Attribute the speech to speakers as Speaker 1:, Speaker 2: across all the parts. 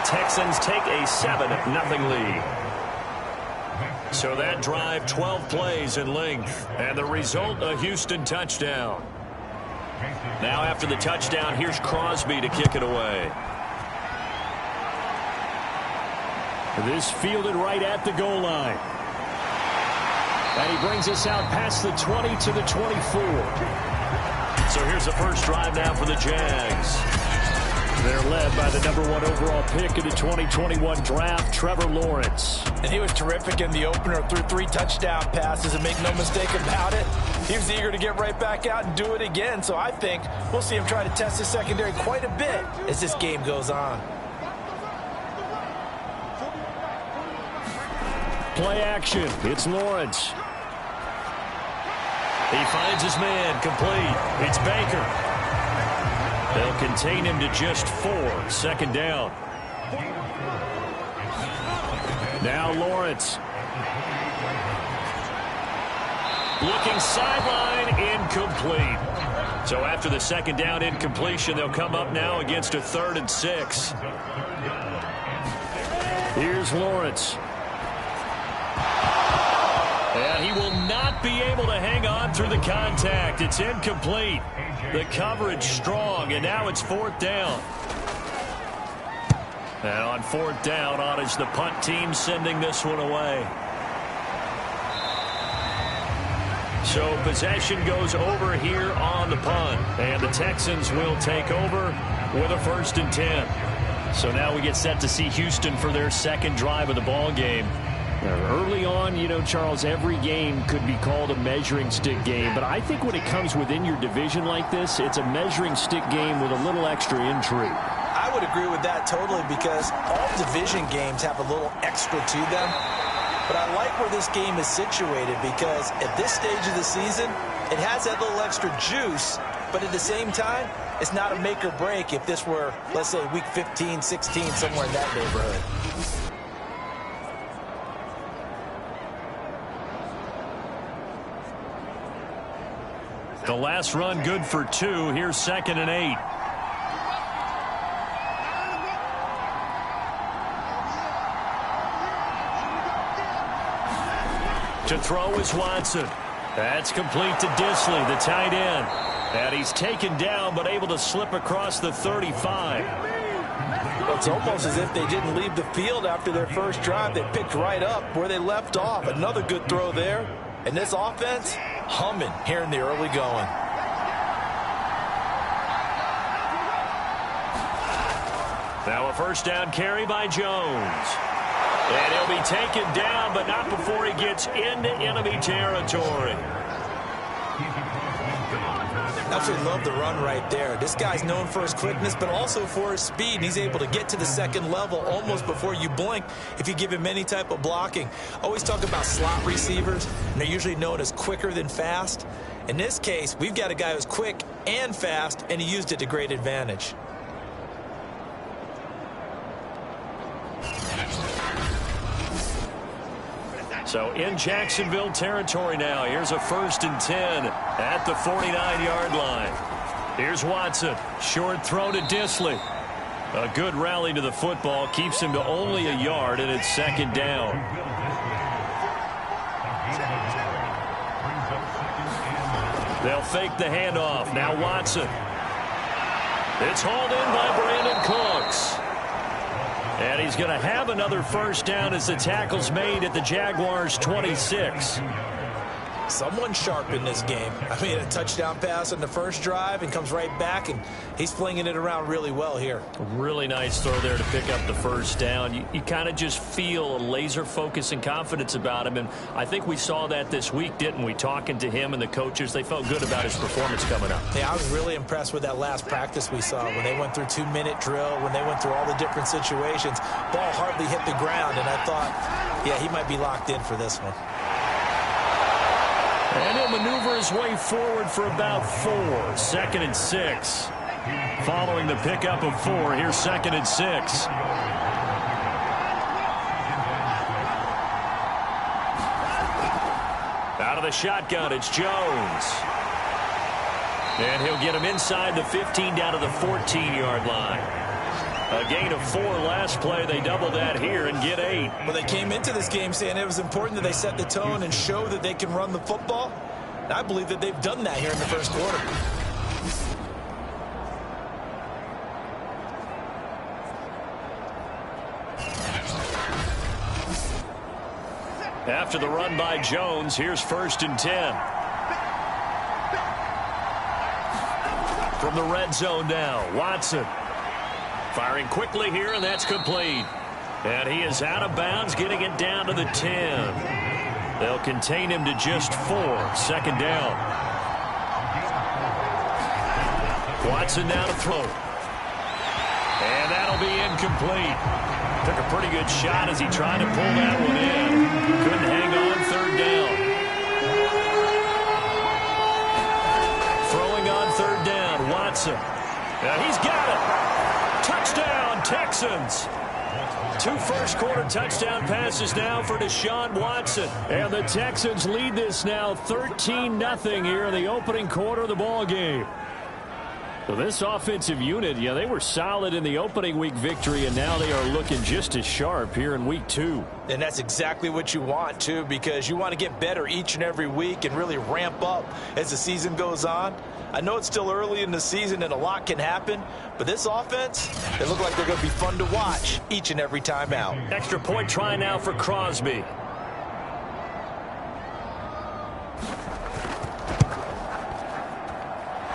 Speaker 1: Texans take a 7-0 lead. So that drive, 12 plays in length, and the result, a Houston touchdown. Now after the touchdown, here's Crosby to kick it away. This fielded right at the goal line. And he brings us out past the 20 to the 24. So here's the first drive now for the Jags. They're led by the #1 overall pick in the 2021 draft, Trevor Lawrence.
Speaker 2: And he was terrific in the opener, threw 3 touchdown passes, and make no mistake about it, he was eager to get right back out and do it again. So I think we'll see him try to test his secondary quite a bit as this game goes on.
Speaker 1: Play action. It's Lawrence. He finds his man, complete. It's Baker. They'll contain him to just 4. Second down. Now Lawrence. Looking sideline, incomplete. So after the second down incompletion, they'll come up now against a 3rd and 6. Here's Lawrence. And he will not be able to hang on through the contact. It's incomplete. The coverage strong, and now it's 4th down. And on 4th down, on is the punt team sending this one away. So possession goes over here on the punt, and the Texans will take over with a 1st and 10. So now we get set to see Houston for their second drive of the ball game. Early on, you know, Charles, every game could be called a measuring stick game. But I think when it comes within your division like this, it's a measuring stick game with a little extra intrigue.
Speaker 2: I would agree with that totally, because all division games have a little extra to them. But I like where this game is situated, because at this stage of the season, it has that little extra juice. But at the same time, it's not a make or break if this were, let's say, week 15, 16, somewhere in that neighborhood.
Speaker 1: The last run good for 2. Here's 2nd and 8. To throw is Watson. That's complete to Disley, the tight end. And he's taken down, but able to slip across the 35.
Speaker 2: It's almost as if they didn't leave the field after their first drive. They picked right up where they left off. Another good throw there. And this offense, humming here in the early going.
Speaker 1: Now a 1st down carry by Jones. And he'll be taken down, but not before he gets into enemy territory.
Speaker 2: Absolutely love the run right there. This guy's known for his quickness, but also for his speed. And he's able to get to the second level almost before you blink if you give him any type of blocking. Always talk about slot receivers, and they're usually known as quicker than fast. In this case, we've got a guy who's quick and fast, and he used it to great advantage.
Speaker 1: So in Jacksonville territory now. Here's a 1st and 10 at the 49-yard line. Here's Watson. Short throw to Disley. A good rally to the football. Keeps him to only a yard, and it's 2nd down. They'll fake the handoff. Now Watson. It's hauled in by Brandon Cooks. And he's going to have another 1st down as the tackle's made at the Jaguars' 26.
Speaker 2: Someone sharp in this game. I mean, a touchdown pass on the first drive and comes right back, and he's flinging it around really well here.
Speaker 1: Really nice throw there to pick up the 1st down. You kind of just feel a laser focus and confidence about him, and I think we saw that this week, didn't we? Talking to him and the coaches, they felt good about his performance coming up.
Speaker 2: Yeah, I was really impressed with that last practice we saw when they went through 2-minute drill, when they went through all the different situations. Ball hardly hit the ground, and I thought, yeah, he might be locked in for this one.
Speaker 1: And he'll maneuver his way forward for about 4. 2nd and 6. Following the pickup of 4, here's 2nd and 6. Out of the shotgun, it's Jones. And he'll get him inside the 15 down to the 14-yard line. A gain of 4 last play. They double that here and get 8.
Speaker 2: Well, they came into this game saying it was important that they set the tone and show that they can run the football. And I believe that they've done that here in the first quarter.
Speaker 1: After the run by Jones, here's 1st and 10. From the red zone now, Watson. Firing quickly here, and that's complete. And he is out of bounds, getting it down to the 10. They'll contain him to just 4. 2nd down. Watson now to throw. And that'll be incomplete. Took a pretty good shot as he tried to pull that one in. Couldn't hang on. 3rd down. Throwing on 3rd down, Watson. And he's got it. Touchdown, Texans. 2 first-quarter touchdown passes now for Deshaun Watson. And the Texans lead this now 13-0 here in the opening quarter of the ball game. So this offensive unit, they were solid in the opening week victory, and now they are looking just as sharp here in week 2.
Speaker 2: And that's exactly what you want, too, because you want to get better each and every week and really ramp up as the season goes on. I know it's still early in the season and a lot can happen, but this offense, they look like they're going to be fun to watch each and every time out.
Speaker 1: Extra point try now for Crosby.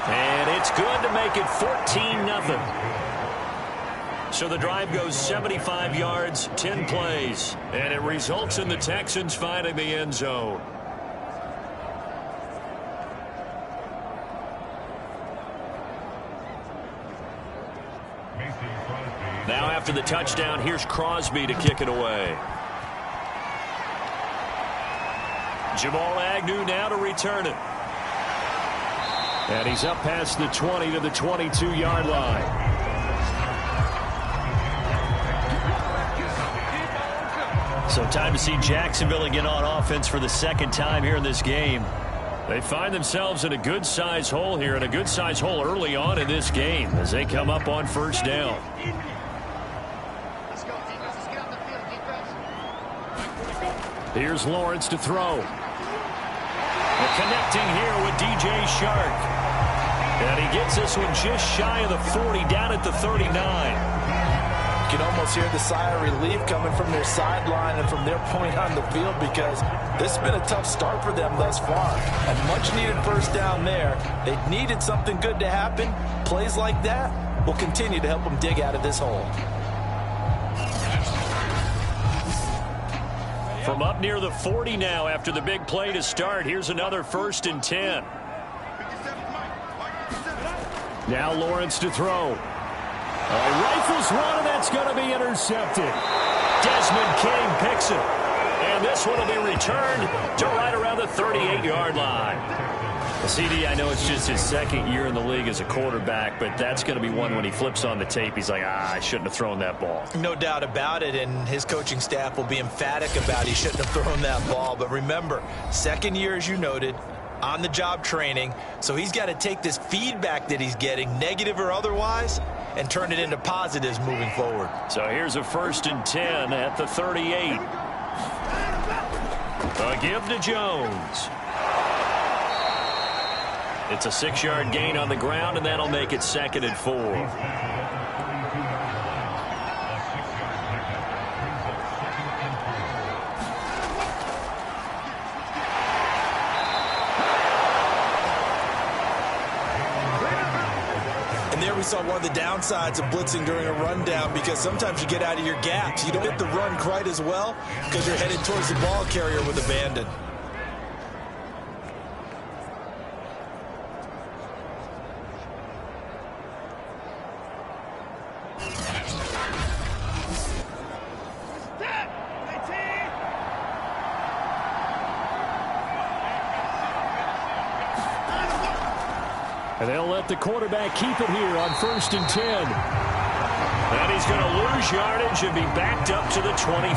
Speaker 1: And it's good to make it 14-0. So the drive goes 75 yards, 10 plays, and it results in the Texans finding the end zone. Now after the touchdown, here's Crosby to kick it away. Jamal Agnew now to return it. And he's up past the 20 to the 22-yard line. So time to see Jacksonville again on offense for the 2nd time here in this game. They find themselves in a good-sized hole here, and a good-sized hole early on in this game as they come up on 1st down. Here's Lawrence to throw. And connecting here with DJ Shark. And he gets this one just shy of the 40, down at the 39.
Speaker 2: You can almost hear the sigh of relief coming from their sideline and from their point on the field, because this has been a tough start for them thus far. A much-needed 1st down there. They needed something good to happen. Plays like that will continue to help them dig out of this hole.
Speaker 1: From up near the 40 now after the big play to start. Here's another 1st and 10. Now Lawrence to throw. Rifles one, and that's going to be intercepted. Desmond King picks it. And this one will be returned to right around the 38-yard line. CD, I know it's just his 2nd year in the league as a quarterback, but that's going to be one when he flips on the tape, he's like, I shouldn't have thrown that ball.
Speaker 2: No doubt about it, and his coaching staff will be emphatic about he shouldn't have thrown that ball. But remember, 2nd year, as you noted, on-the-job training, so he's got to take this feedback that he's getting, negative or otherwise, and turn it into positives moving forward.
Speaker 1: So here's a 1st and 10 at the 38. A give to Jones. It's a 6-yard gain on the ground, and that'll make it 2nd and 4.
Speaker 2: And there we saw one of the downsides of blitzing during a rundown, because sometimes you get out of your gaps. You don't hit the run quite as well because you're headed towards the ball carrier with abandon.
Speaker 1: And they'll let the quarterback keep it here on 1st and 10. And he's going to lose yardage and be backed up to the 25.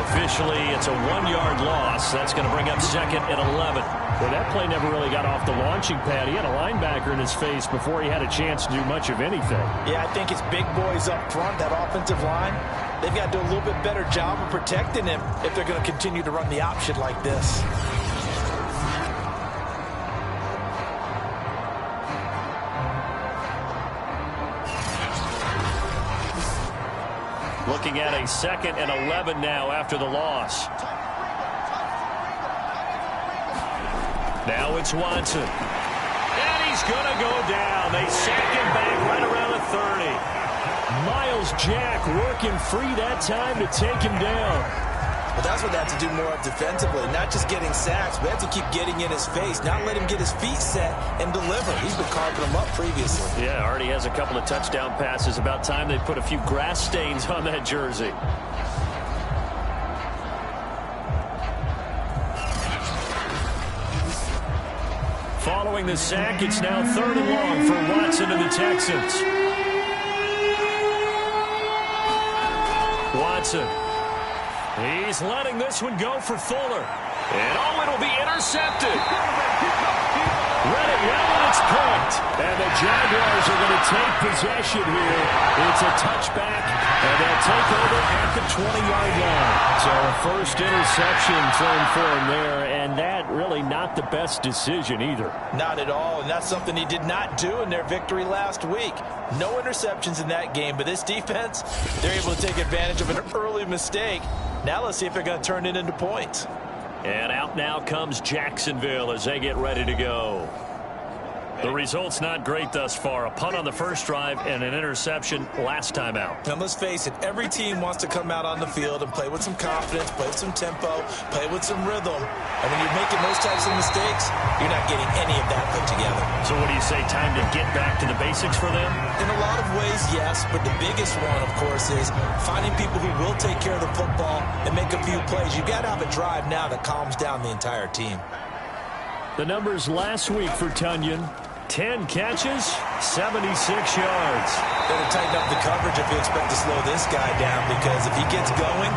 Speaker 1: Officially, it's a 1-yard loss. That's going to bring up 2nd and 11. Well, that play never really got off the launching pad. He had a linebacker in his face before he had a chance to do much of anything.
Speaker 2: Yeah, I think it's big boys up front, that offensive line. They've got to do a little bit better job of protecting him if they're going to continue to run the option like this.
Speaker 1: Looking at a 2nd and 11 now after the loss. Now it's Watson. And he's going to go down. They sack him back right around the 30. Miles Jack working free that time to take him down.
Speaker 2: Well, that's what they have to do more of defensively, not just getting sacks, but have to keep getting in his face, not let him get his feet set and deliver. He's been carving them up previously.
Speaker 1: Yeah, already has a couple of touchdown passes. About time they put a few grass stains on that jersey. Following the sack, it's now 3rd and long for Watson and the Texans. Watson. He's letting this one go for Fuller. And it'll be intercepted. Read it well, and it's picked. And the Jaguars are going to take possession here. It's a touchback, and they'll take over at the 20-yard line. So a first interception thrown for him there, and that really not the best decision either.
Speaker 2: Not at all, and that's something he did not do in their victory last week. No interceptions in that game, but this defense, they're able to take advantage of an early mistake. Now let's see if they're going to turn it into points.
Speaker 1: And out now comes Jacksonville as they get ready to go. The result's not great thus far. A punt on the first drive and an interception last time out.
Speaker 2: Now, let's face it, every team wants to come out on the field and play with some confidence, play with some tempo, play with some rhythm. And when you're making those types of mistakes, you're not getting any of that put together.
Speaker 1: So what do you say, time to get back to the basics for them?
Speaker 2: In a lot of ways, yes, but the biggest one, of course, is finding people who will take care of the football and make a few plays. You've got to have a drive now that calms down the entire team.
Speaker 1: The numbers last week for Tunyon: 10 catches, 76 yards.
Speaker 2: Better tighten up the coverage if you expect to slow this guy down, because if he gets going,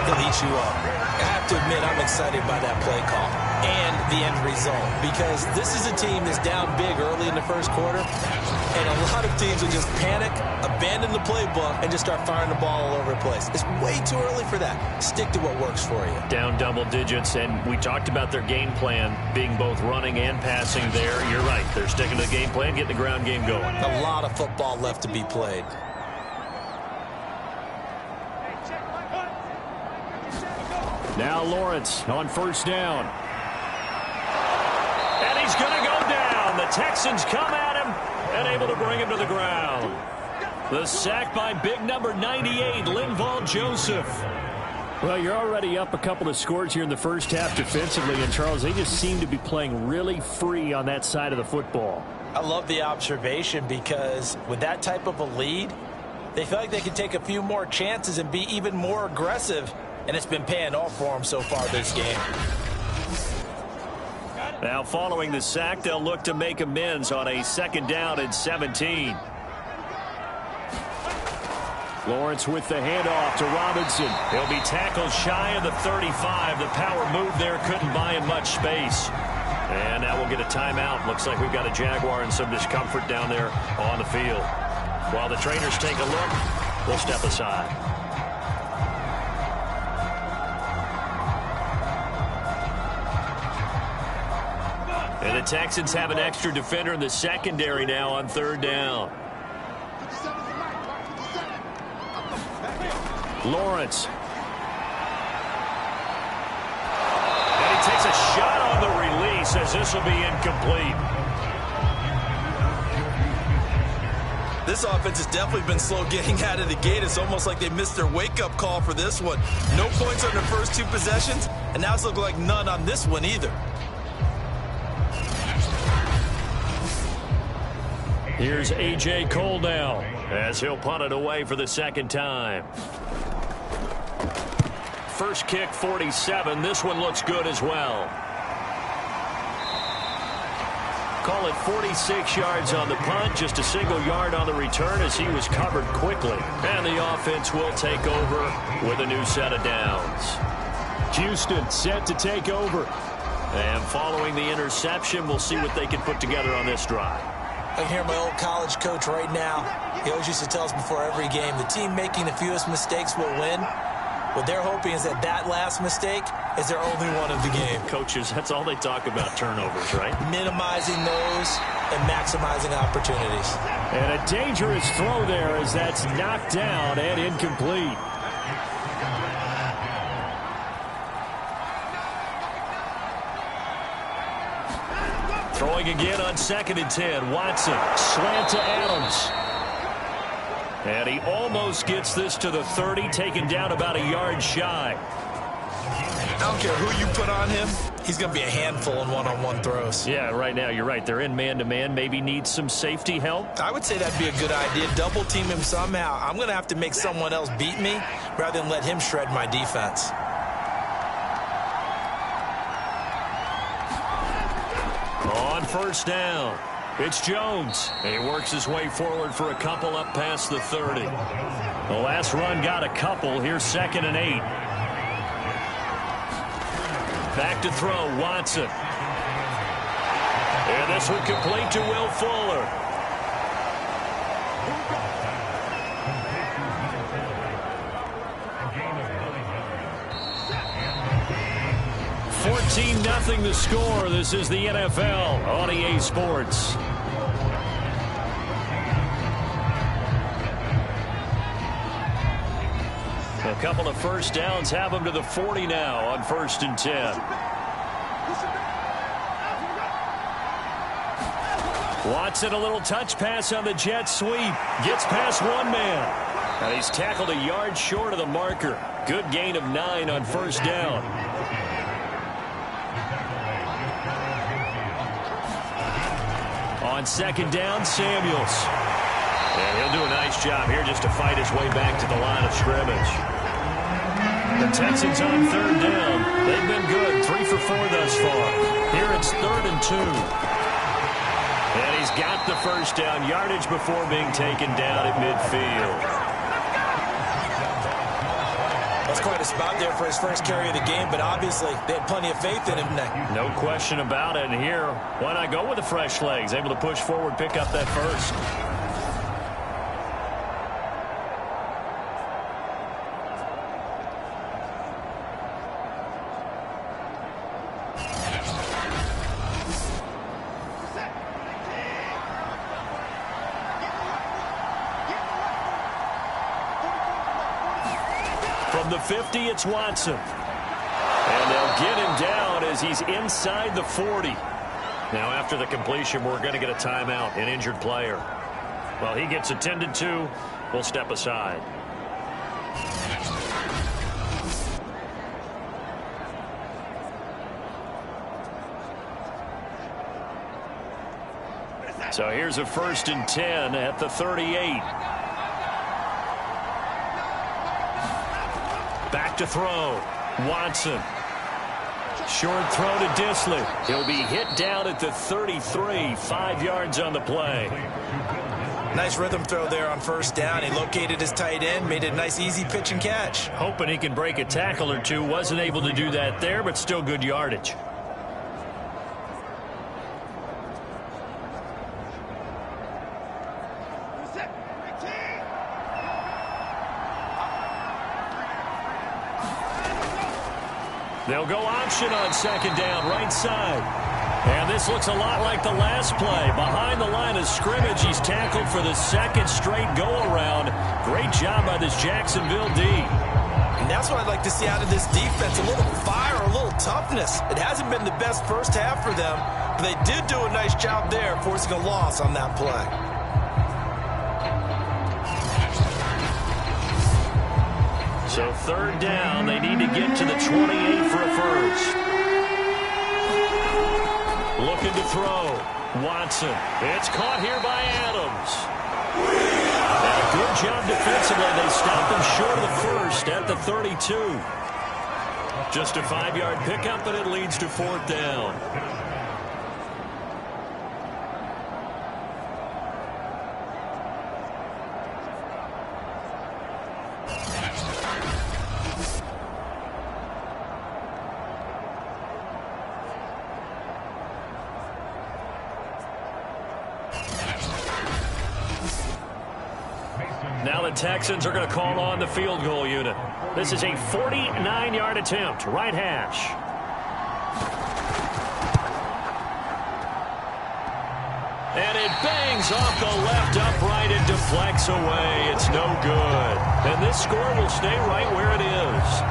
Speaker 2: he'll eat you up. I have to admit, I'm excited by that play call and the end result, because this is a team that's down big early in the first quarter, and a lot of teams will just panic, abandon the playbook, and just start firing the ball all over the place. It's way too early for that. Stick to what works for you.
Speaker 1: Down double digits, and we talked about their game plan being both running and passing there. You're right. They're sticking to the game plan, getting the ground game going.
Speaker 2: A lot of football left to be played.
Speaker 1: Now Lawrence on first down. And he's going to go down. The Texans come at him and able to bring him to the ground. The sack by big number 98, Linval Joseph. Well, you're already up a couple of scores here in the first half defensively, and Charles, they just seem to be playing really free on that side of the football.
Speaker 2: I love the observation, because with that type of a lead, they feel like they can take a few more chances and be even more aggressive, and it's been paying off for them so far this game.
Speaker 1: Now following the sack, they'll look to make amends on a 2nd down and 17. Lawrence with the handoff to Robinson. He'll be tackled shy of the 35. The power move there couldn't buy him much space. And now we'll get a timeout. Looks like we've got a Jaguar in some discomfort down there on the field. While the trainers take a look, we'll step aside. And the Texans have an extra defender in the secondary now on 3rd down. Lawrence. And he takes a shot on the release as this will be incomplete.
Speaker 2: This offense has definitely been slow getting out of the gate. It's almost like they missed their wake-up call for this one. No points on their first 2 possessions, and now it's looking like none on this one either.
Speaker 1: Here's A.J. Cole now as he'll punt it away for the 2nd time. First kick, 47. This one looks good as well. Call it 46 yards on the punt, just a single yard on the return as he was covered quickly. And the offense will take over with a new set of downs. Houston set to take over. And following the interception, we'll see what they can put together on this drive.
Speaker 2: I can hear my old college coach right now. He always used to tell us before every game, the team making the fewest mistakes will win. What they're hoping is that that last mistake is their only one of the game.
Speaker 1: Coaches, that's all they talk about, turnovers, right?
Speaker 2: Minimizing those and maximizing opportunities.
Speaker 1: And a dangerous throw there as that's knocked down and incomplete. Throwing again on 2nd and 10. Watson, slant to Adams. And he almost gets this to the 30, taken down about a yard shy.
Speaker 2: I don't care who you put on him. He's going to be a handful in one-on-one throws.
Speaker 1: Yeah, right now, you're right. They're in man-to-man. Maybe need some safety help.
Speaker 2: I would say that'd be a good idea. Double team him somehow. I'm going to have to make someone else beat me rather than let him shred my defense.
Speaker 1: On 1st down, it's Jones. And he works his way forward for a couple up past the 30. The last run got a couple. Here's 2nd and 8. Back to throw, Watson. And this one complete to Will Fuller. Nothing the score. This is the NFL on EA Sports. A couple of first downs have them to the 40 now on 1st and 10. Watson, a little touch pass on the jet sweep. Gets past one man. And he's tackled a yard short of the marker. Good gain of 9 on 1st down. On 2nd down, Samuels. And he'll do a nice job here just to fight his way back to the line of scrimmage. The Texans on 3rd down. They've been good, 3 for 4 thus far. Here it's 3rd and 2. And he's got the 1st down yardage before being taken down at midfield.
Speaker 2: That's quite a spot there for his first carry of the game, but obviously they had plenty of faith in him.
Speaker 1: No question about it. And here, why not go with the fresh legs? Able to push forward, pick up that 1st. From the 50, it's Watson. And they'll get him down as he's inside the 40. Now, after the completion, we're going to get a timeout, an injured player. Well, he gets attended to. We'll step aside. So here's a 1st and 10 at the 38. Back to throw. Watson. Short throw to Disley. He'll be hit down at the 33. 5 yards on the play.
Speaker 2: Nice rhythm throw there on 1st down. He located his tight end, made it a nice easy pitch and catch.
Speaker 1: Hoping he can break a tackle or two. Wasn't able to do that there, but still good yardage. They'll go option on 2nd down, right side. And this looks a lot like the last play. Behind the line of scrimmage, he's tackled for the 2nd straight go-around. Great job by this Jacksonville D.
Speaker 2: And that's what I'd like to see out of this defense. A little fire, a little toughness. It hasn't been the best first half for them, but they did do a nice job there, forcing a loss on that play.
Speaker 1: So 3rd down, they need to get to the 28 for a 1st. Looking to throw. Watson. It's caught here by Adams. And a good job defensively. They stopped him short of the 1st at the 32. Just a 5-yard pickup, and it leads to 4th down. Now the Texans are going to call on the field goal unit. This is a 49-yard attempt, right hash. And it bangs off the left upright and deflects away. It's no good. And this score will stay right where it is.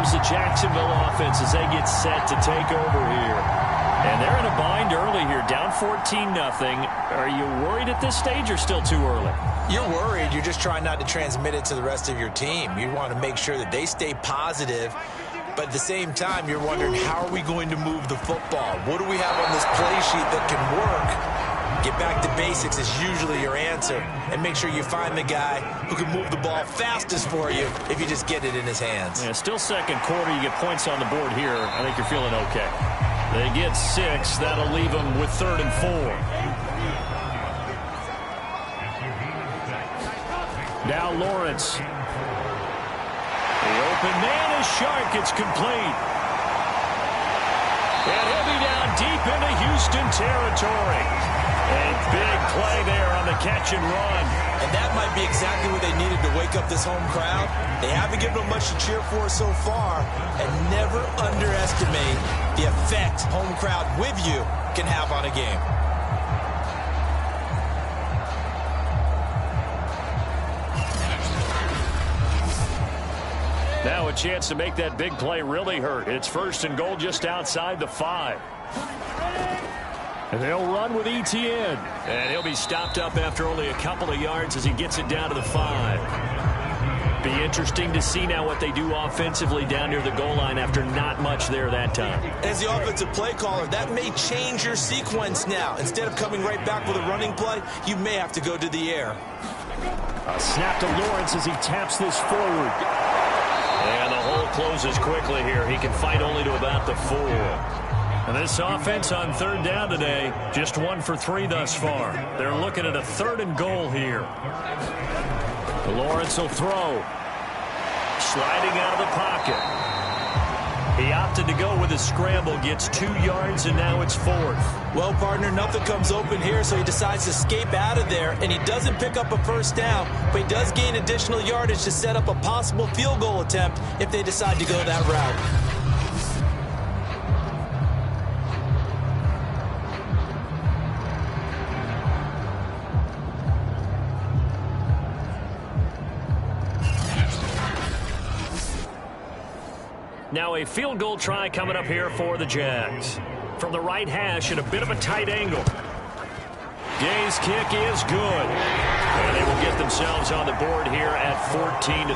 Speaker 1: The Jacksonville offense as they get set to take over here. And they're in a bind early here, down 14-0. Are you worried at this stage or still too early?
Speaker 2: You're worried. You're just trying not to transmit it to the rest of your team. You want to make sure that they stay positive. But at the same time, you're wondering, how are we going to move the football? What do we have on this play sheet that can work? Get back to basics is usually your answer. And make sure you find the guy who can move the ball fastest for you if you just get it in his hands.
Speaker 1: Yeah, still second quarter. You get points on the board here. I think you're feeling okay. They get 6. That'll leave them with 3rd and 4. Now Lawrence. The open man is Shark. It's complete. And he'll be down deep into Houston territory. A big play there on the catch and run.
Speaker 2: And that might be exactly what they needed to wake up this home crowd. They haven't given them much to cheer for so far. And never underestimate the effect home crowd with you can have on a game.
Speaker 1: Now a chance to make that big play really hurt. It's 1st and goal just outside the 5. And they'll run with Etienne. And he'll be stopped up after only a couple of yards as he gets it down to the 5. Be interesting to see now what they do offensively down near the goal line after not much there that time.
Speaker 2: As the offensive play caller, that may change your sequence now. Instead of coming right back with a running play, you may have to go to the air.
Speaker 1: A snap to Lawrence as he taps this forward. And the hole closes quickly here. He can fight only to about the 4. And this offense on 3rd down today, just 1 for 3 thus far. They're looking at a 3rd and goal here. Lawrence will throw. Sliding out of the pocket. He opted to go with a scramble, gets 2 yards, and now it's 4th.
Speaker 2: Well, partner, nothing comes open here, so he decides to escape out of there, and he doesn't pick up a 1st down, but he does gain additional yardage to set up a possible field goal attempt if they decide to go that route.
Speaker 1: Now a field goal try coming up here for the Jags. From the right hash at a bit of a tight angle. Gay's kick is good. And they will get themselves on the board here at 14-3.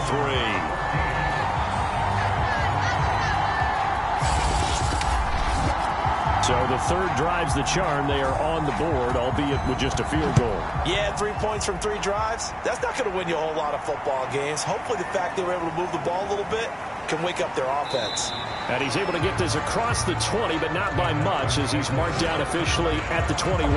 Speaker 1: So the 3rd drives the charm. They are on the board, albeit with just a field goal.
Speaker 2: Yeah, 3 points from 3 drives. That's not going to win you a whole lot of football games. Hopefully the fact they were able to move the ball a little bit can wake up their offense.
Speaker 1: And he's able to get this across the 20, but not by much as he's marked down officially at the 21.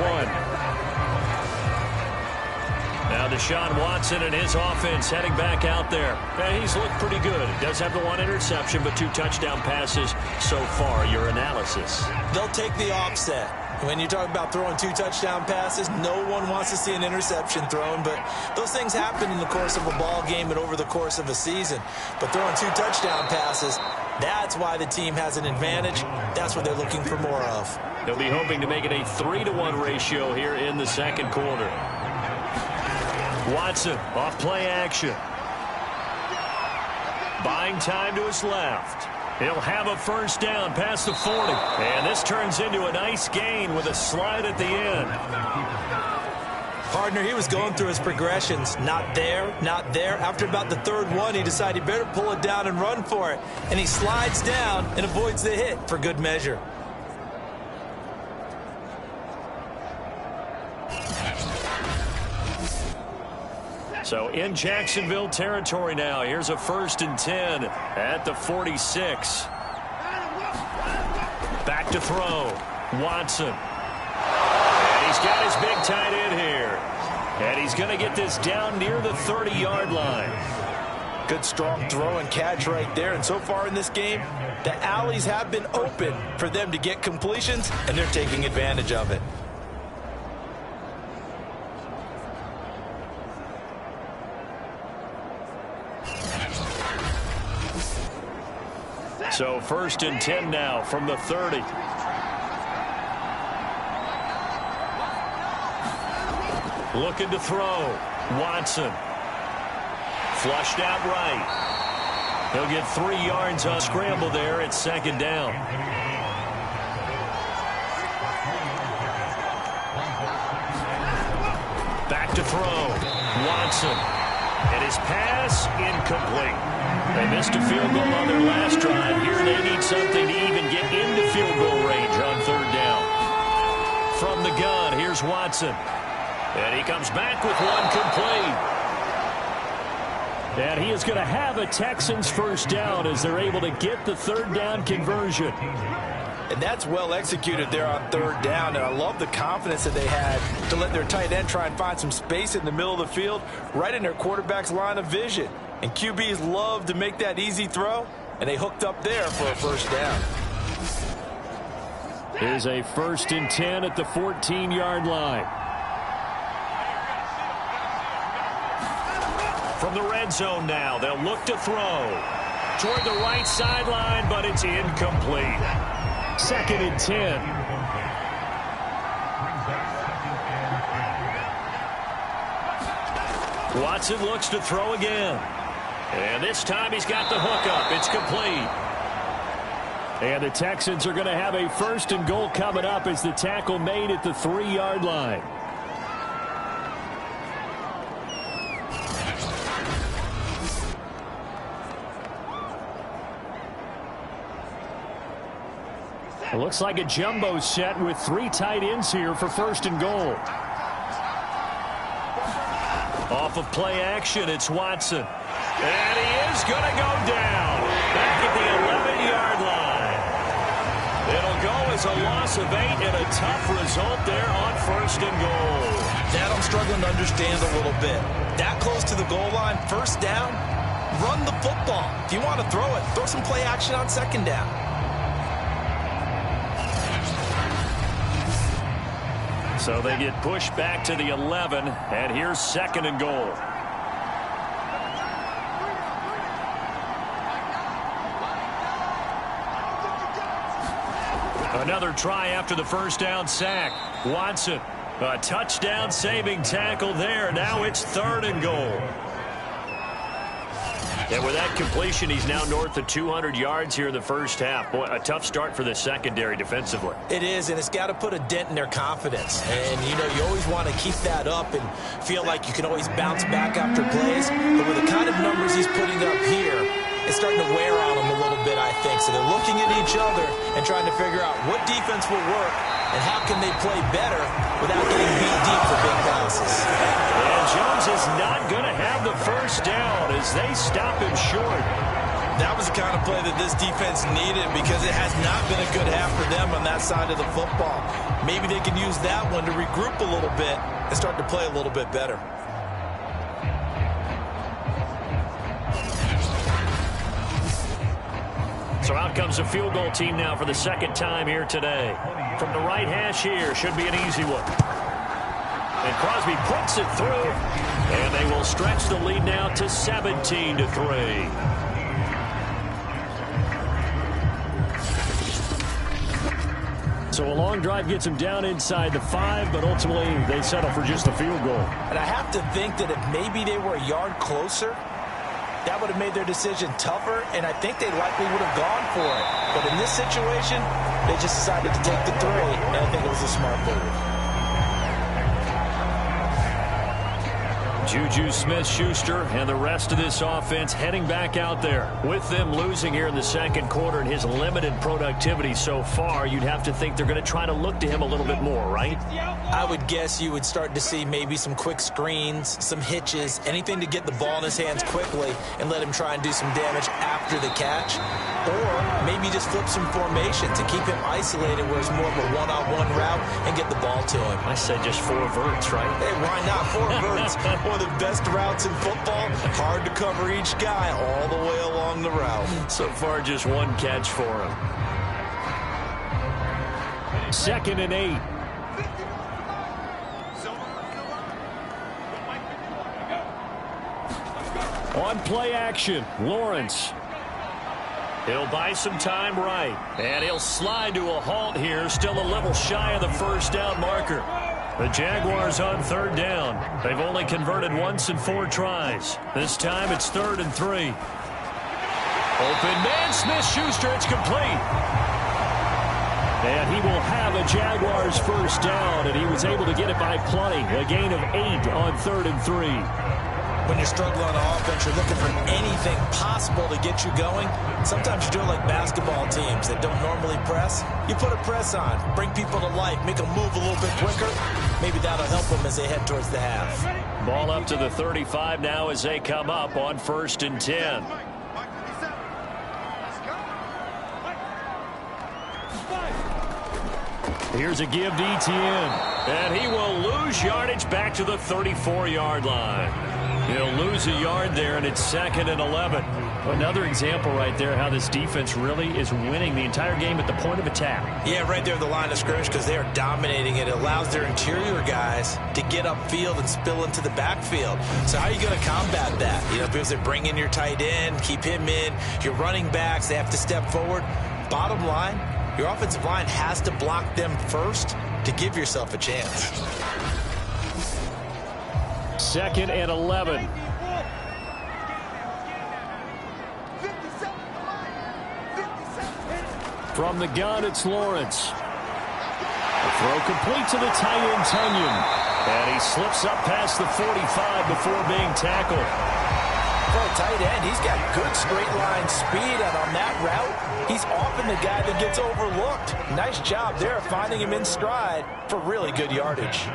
Speaker 1: Now Deshaun Watson and his offense heading back out there. And he's looked pretty good. He does have the 1 interception, but 2 touchdown passes so far. Your analysis.
Speaker 2: They'll take the offset. When you talk about throwing 2 touchdown passes, no one wants to see an interception thrown, but those things happen in the course of a ball game and over the course of a season. But throwing 2 touchdown passes, that's why the team has an advantage. That's what they're looking for more of.
Speaker 1: They'll be hoping to make it a 3-to-1 ratio here in the 2nd quarter. Watson off play action. Buying time to his left. He'll have a 1st down past the 40. And this turns into a nice gain with a slide at the end.
Speaker 2: Partner, he was going through his progressions. Not there, not there. After about the 3rd one, he decided he better pull it down and run for it. And he slides down and avoids the hit for good measure.
Speaker 1: So in Jacksonville territory now. Here's a 1st and 10 at the 46. Back to throw. Watson. And he's got his big tight end here. And he's going to get this down near the 30-yard line.
Speaker 2: Good, strong throw and catch right there. And so far in this game, the alleys have been open for them to get completions, and they're taking advantage of it.
Speaker 1: So 1st and 10 now from the 30. Looking to throw. Watson. Flushed out right. He'll get 3 yards on scramble there. It's 2nd down. Back to throw. Watson. And his pass incomplete. They missed a field goal on their last drive. Here they need something to even get into field goal range on 3rd down. From the gun, here's Watson. And he comes back with one complete. And he is going to have a Texans 1st down as they're able to get the 3rd down conversion.
Speaker 2: And that's well executed there on 3rd down. And I love the confidence that they had to let their tight end try and find some space in the middle of the field, right in their quarterback's line of vision. And QBs love to make that easy throw, and they hooked up there for a 1st down.
Speaker 1: Here's a 1st and 10 at the 14-yard line. From the red zone now, they'll look to throw. Toward the right sideline, but it's incomplete. 2nd and 10. Watson looks to throw again. And this time he's got the hook up. It's complete. And the Texans are going to have a 1st and goal coming up as the tackle made at the 3-yard line. It looks like a jumbo set with 3 tight ends here for 1st and goal. Off of play action, it's Watson. And he is going to go down back at the 11-yard line. It'll go as a loss of 8 and a tough result there on 1st and goal.
Speaker 2: That I'm struggling to understand a little bit. That close to the goal line, 1st down, run the football. If you want to throw it, throw some play action on 2nd down.
Speaker 1: So they get pushed back to the 11, and here's 2nd and goal. Another try after the 1st down sack. Watson, a touchdown-saving tackle there. Now it's 3rd and goal. And with that completion, he's now north of 200 yards here in the 1st half. Boy, a tough start for the secondary defensively.
Speaker 2: It is, and it's got to put a dent in their confidence. And, you know, you always want to keep that up and feel like you can always bounce back after plays. But with the kind of numbers he's putting up here, it's starting to wear on them a little bit, I think. So they're looking at each other and trying to figure out what defense will work and how can they play better without getting beat deep for big passes.
Speaker 1: And Jones is not going to have the 1st down as they stop him short.
Speaker 2: That was the kind of play that this defense needed because it has not been a good half for them on that side of the football. Maybe they can use that one to regroup a little bit and start to play a little bit better.
Speaker 1: So out comes the field goal team now for the 2nd time here today. From the right hash here, should be an easy one. And Crosby puts it through, and they will stretch the lead now to 17-3. So a long drive gets them down inside the 5, but ultimately they settle for just the field goal.
Speaker 2: And I have to think that if maybe they were a yard closer, that would have made their decision tougher, and I think they likely would have gone for it. But in this situation, they just decided to take the 3, and I think it was a smart move.
Speaker 1: Juju Smith-Schuster and the rest of this offense heading back out there. With them losing here in the 2nd quarter and his limited productivity so far, you'd have to think they're going to try to look to him a little bit more, right?
Speaker 2: I would guess you would start to see maybe some quick screens, some hitches, anything to get the ball in his hands quickly and let him try and do some damage after the catch. Or maybe just flip some formation to keep him isolated where it's more of a one-on-one route and get the ball to him.
Speaker 1: I said just 4 verts, right?
Speaker 2: Hey, why not 4 verts? Boy, of the best routes in football. Hard to cover each guy all the way along the route.
Speaker 1: So far, just one catch for him. 2nd and 8. On play action, Lawrence. He'll buy some time right. And he'll slide to a halt here, still a little shy of the first down marker. The Jaguars on 3rd down. They've only converted once in 4 tries. This time it's 3rd and 3. Open man, Smith-Schuster, it's complete. And he will have a Jaguars first down, and he was able to get it by plenty. A gain of 8 on 3rd and 3.
Speaker 2: When you're struggling on offense, you're looking for anything possible to get you going. Sometimes you do it like basketball teams that don't normally press. You put a press on, bring people to life, make them move a little bit quicker. Maybe that'll help them as they head towards the half.
Speaker 1: Ball up to the 35 now as they come up on 1st and 10. Here's a give to Etienne. And he will lose yardage back to the 34-yard line. He'll lose a yard there, and it's 2nd and 11. Another example right there how this defense really is winning the entire game at the point of attack.
Speaker 2: Yeah, right there at the line of scrimmage because they are dominating it. It allows their interior guys to get upfield and spill into the backfield. So how are you going to combat that? You know, because they bring in your tight end, keep him in. Your running backs, they have to step forward. Bottom line, your offensive line has to block them first to give yourself a chance.
Speaker 1: 2nd and 11. From the gun, it's Lawrence. A throw complete to the tight end, Tunyon. And he slips up past the 45 before being tackled.
Speaker 2: For a tight end, he's got good straight line speed, and on that route, he's often the guy that gets overlooked. Nice job there finding him in stride for really good yardage.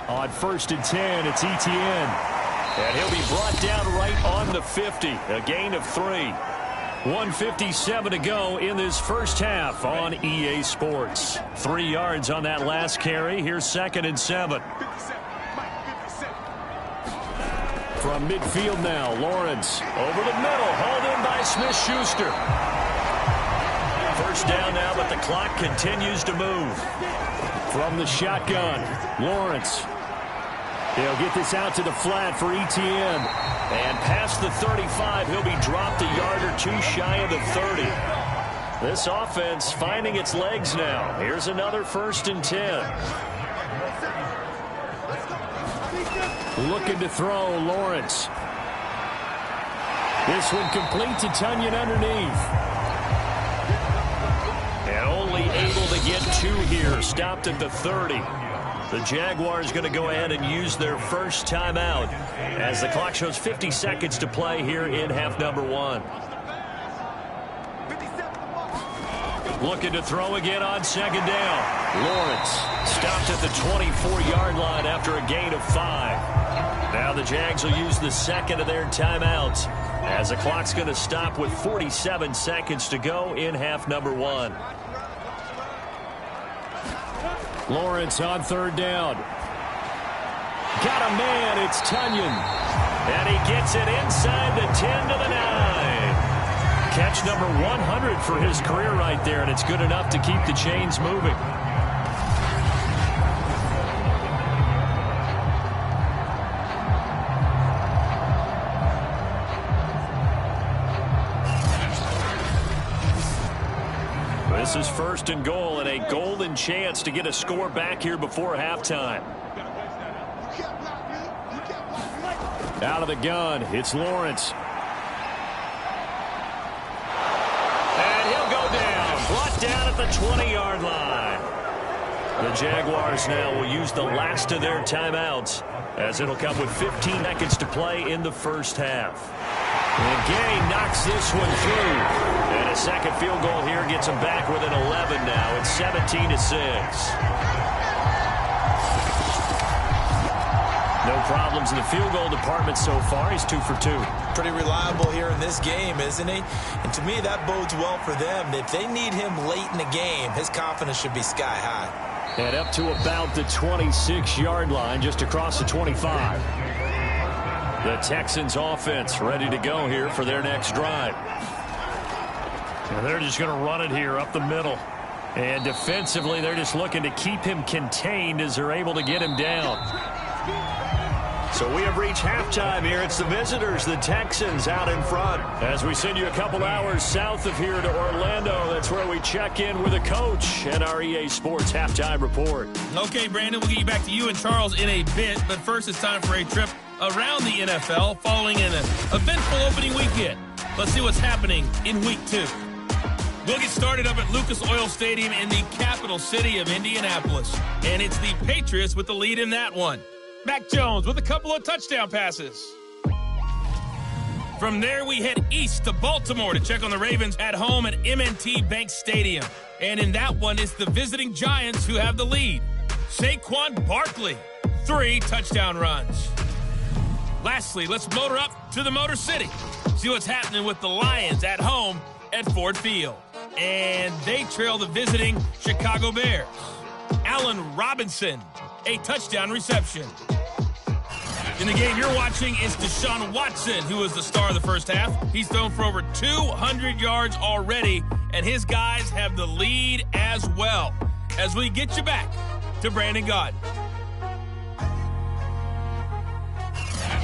Speaker 1: On 1st and 10, it's Etienne. And he'll be brought down right on the 50. A gain of 3. 1:57 to go in this first half on EA Sports. 3 yards on that last carry. Here's 2nd and 7. From midfield now, Lawrence over the middle, hauled in by Smith-Schuster. First down now, but the clock continues to move. From the shotgun, Lawrence. They'll get this out to the flat for Etienne. And past the 35, he'll be dropped a yard or 2 shy of the 30. This offense finding its legs now. Here's another 1st and 10. Looking to throw, Lawrence. This one complete to Tunyon underneath. And only able to get 2 here. Stopped at the 30. The Jaguars going to go ahead and use their first timeout as the clock shows 50 seconds to play here in half number 1. Looking to throw again on 2nd down. Lawrence stopped at the 24-yard line after a gain of 5. Now the Jags will use the second of their timeouts as the clock's going to stop with 47 seconds to go in half number 1. Lawrence on 3rd down. Got a man, it's Tunyon. And he gets it inside the 10 to the 9. Catch number 100 for his career right there, and it's good enough to keep the chains moving. This is 1st and goal and a golden chance to get a score back here before halftime. Out of the gun, it's Lawrence. And he'll go down, brought down at the 20-yard line. The Jaguars now will use the last of their timeouts as it'll come with 15 seconds to play in the first half. And Gay knocks this one through. And a second field goal here gets him back within 11 now. It's 17-6. No problems in the field goal department so far. He's 2 for 2.
Speaker 2: Pretty reliable here in this game, isn't he? And to me, that bodes well for them. If they need him late in the game, his confidence should be sky high.
Speaker 1: And up to about the 26-yard line, just across the 25. The Texans offense ready to go here for their next drive. And they're just going to run it here up the middle. And defensively, they're just looking to keep him contained as they're able to get him down. So we have reached halftime here. It's the visitors, the Texans, out in front. As we send you a couple hours south of here to Orlando, that's where we check in with a coach and our EA Sports halftime report.
Speaker 3: Okay, Brandon, we'll get you back to you and Charles in a bit. But first, it's time for a trip around the NFL following an eventful opening weekend. Let's see what's happening in Week 2. We'll get started up at Lucas Oil Stadium in the capital city of Indianapolis. And it's the Patriots with the lead in that one. Mac Jones with a couple of touchdown passes. From there, we head east to Baltimore to check on the Ravens at home at M&T Bank Stadium. And in that one, it's the visiting Giants who have the lead. Saquon Barkley, 3 touchdown runs. Lastly, let's motor up to the Motor City. See what's happening with the Lions at home at Ford Field. And they trail the visiting Chicago Bears. Allen Robinson, a touchdown reception. In the game you're watching is Deshaun Watson, who is the star of the first half. He's thrown for over 200 yards already, and his guys have the lead as well. As we get you back to Brandon Gaudin.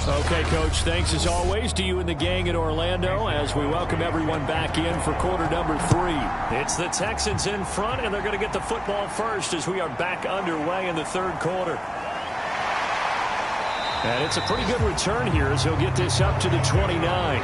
Speaker 1: Okay, Coach, thanks as always to you and the gang in Orlando as we welcome everyone back in for quarter number 3. It's the Texans in front, and they're going to get the football first as we are back underway in the third quarter. And it's a pretty good return here as he'll get this up to the 29.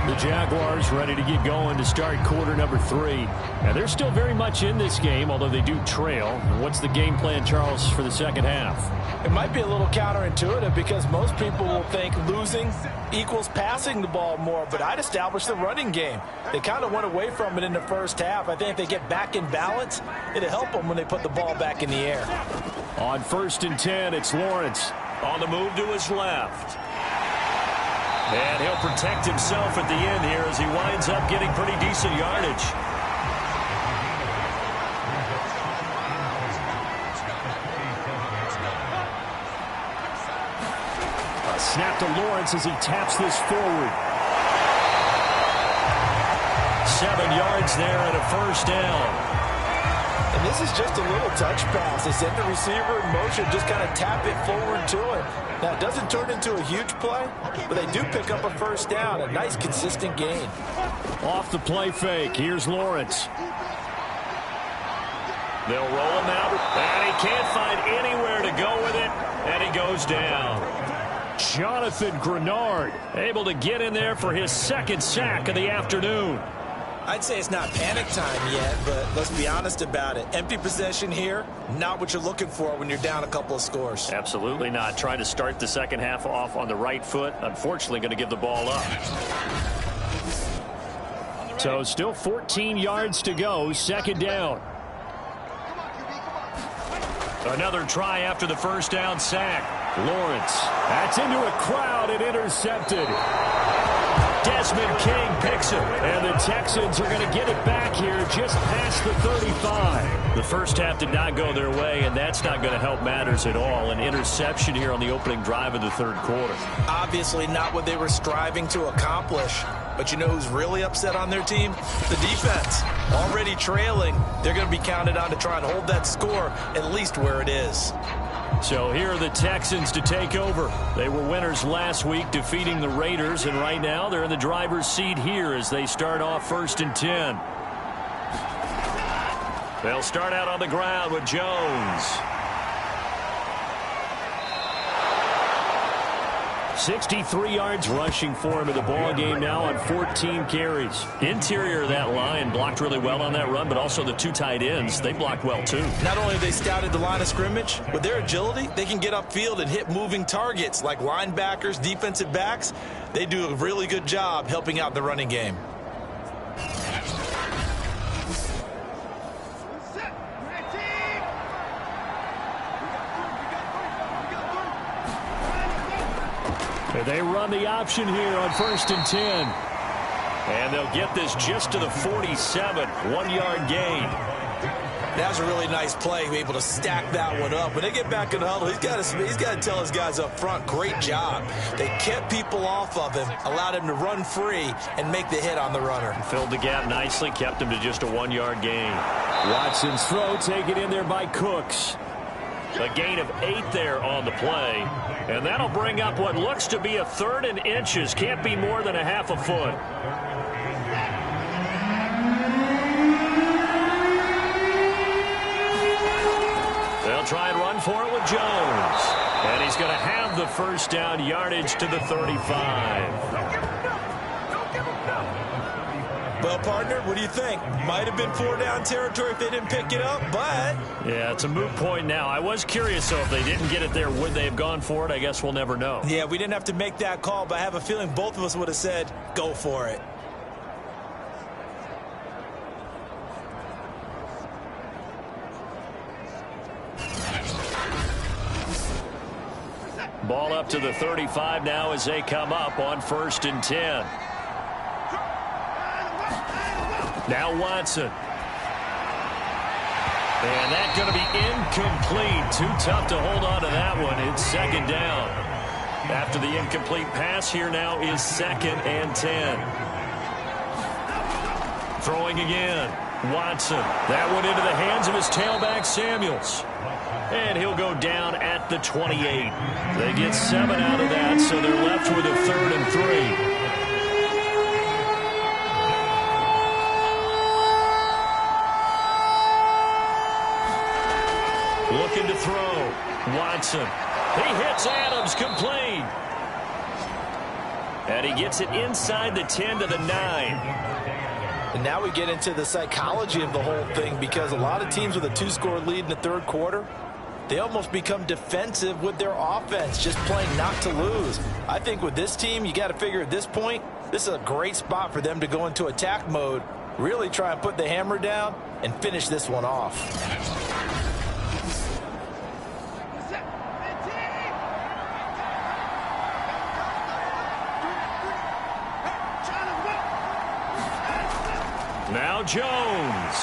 Speaker 1: The Jaguars ready to get going to start quarter number 3. And they're still very much in this game, although they do trail. What's the game plan, Charles, for the second half?
Speaker 2: It might be a little counterintuitive because most people will think losing equals passing the ball more, but I'd establish the running game. They kind of went away from it in the first half. I think if they get back in balance, it'll help them when they put the ball back in the air.
Speaker 1: On 1st and 10, it's Lawrence on the move to his left. And he'll protect himself at the end here as he winds up getting pretty decent yardage. A snap to Lawrence as he taps this forward. 7 yards there and a first down.
Speaker 2: And this is just a little touch pass. They send the receiver in motion, just kind of tap it forward to it. Now, it doesn't turn into a huge play, but they do pick up a first down, a nice, consistent gain.
Speaker 1: Off the play fake, here's Lawrence. They'll roll him out, and he can't find anywhere to go with it, and he goes down. Jonathan Grenard able to get in there for his second sack of the afternoon.
Speaker 2: I'd say it's not panic time yet, but let's be honest about it. Empty possession here, not what you're looking for when you're down a couple of scores.
Speaker 1: Absolutely not. Trying to start the second half off on the right foot. Unfortunately, going to give the ball up. So still 14 yards to go. Second down. Another try after the first down sack. Lawrence. That's into a crowd and intercepted. Desmond King picks it, and the Texans are going to get it back here just past the 35. The first half did not go their way, and that's not going to help matters at all. An interception here on the opening drive of the third quarter.
Speaker 2: Obviously not what they were striving to accomplish. But you know who's really upset on their team? The defense. Already trailing, they're going to be counted on to try and hold that score at least where it is.
Speaker 1: So here are the Texans to take over. They were winners last week, defeating the Raiders, and right now they're in the driver's seat here as they start off 1st and 10. They'll start out on the ground with Jones. 63 yards rushing for him in the ball game now on 14 carries. Interior of that line blocked really well on that run, but also the 2 tight ends, they blocked well too.
Speaker 2: Not only have they scouted the line of scrimmage, with their agility, they can get upfield and hit moving targets like linebackers, defensive backs. They do a really good job helping out the running game.
Speaker 1: They run the option here on 1st and 10. And they'll get this just to the 47, 1-yard gain.
Speaker 2: That was a really nice play, able to stack that one up. When they get back in the huddle, he's got to tell his guys up front, great job. They kept people off of him, allowed him to run free, and make the hit on the runner.
Speaker 1: Filled the gap nicely, kept him to just a 1-yard gain. Watson's throw taken in there by Cooks. A gain of 8 there on the play. And that'll bring up what looks to be a 3rd and inches. Can't be more than a half a foot. They'll try and run for it with Jones. And he's going to have the first down, yardage to the 35.
Speaker 2: Well, partner, what do you think? Might have been 4-down territory if they didn't pick it up, but...
Speaker 1: Yeah, it's a moot point now. I was curious, though, if they didn't get it there, would they have gone for it? I guess we'll never know.
Speaker 2: Yeah, we didn't have to make that call, but I have a feeling both of us would have said, go for it.
Speaker 1: Ball up to the 35 now as they come up on 1st and 10. Now Watson. And that's going to be incomplete. Too tough to hold on to that one. It's 2nd down. After the incomplete pass, here now is 2nd and 10. Throwing again. Watson. That one into the hands of his tailback, Samuels. And he'll go down at the 28. They get 7 out of that, so they're left with a 3rd and 3. Looking to throw. Watson. He hits Adams, complete. And he gets it inside the 10 to the 9.
Speaker 2: And now we get into the psychology of the whole thing, because a lot of teams with a 2-score lead in the 3rd quarter, they almost become defensive with their offense, just playing not to lose. I think with this team, you got to figure at this point, this is a great spot for them to go into attack mode, really try and put the hammer down and finish this one off.
Speaker 1: Now Jones.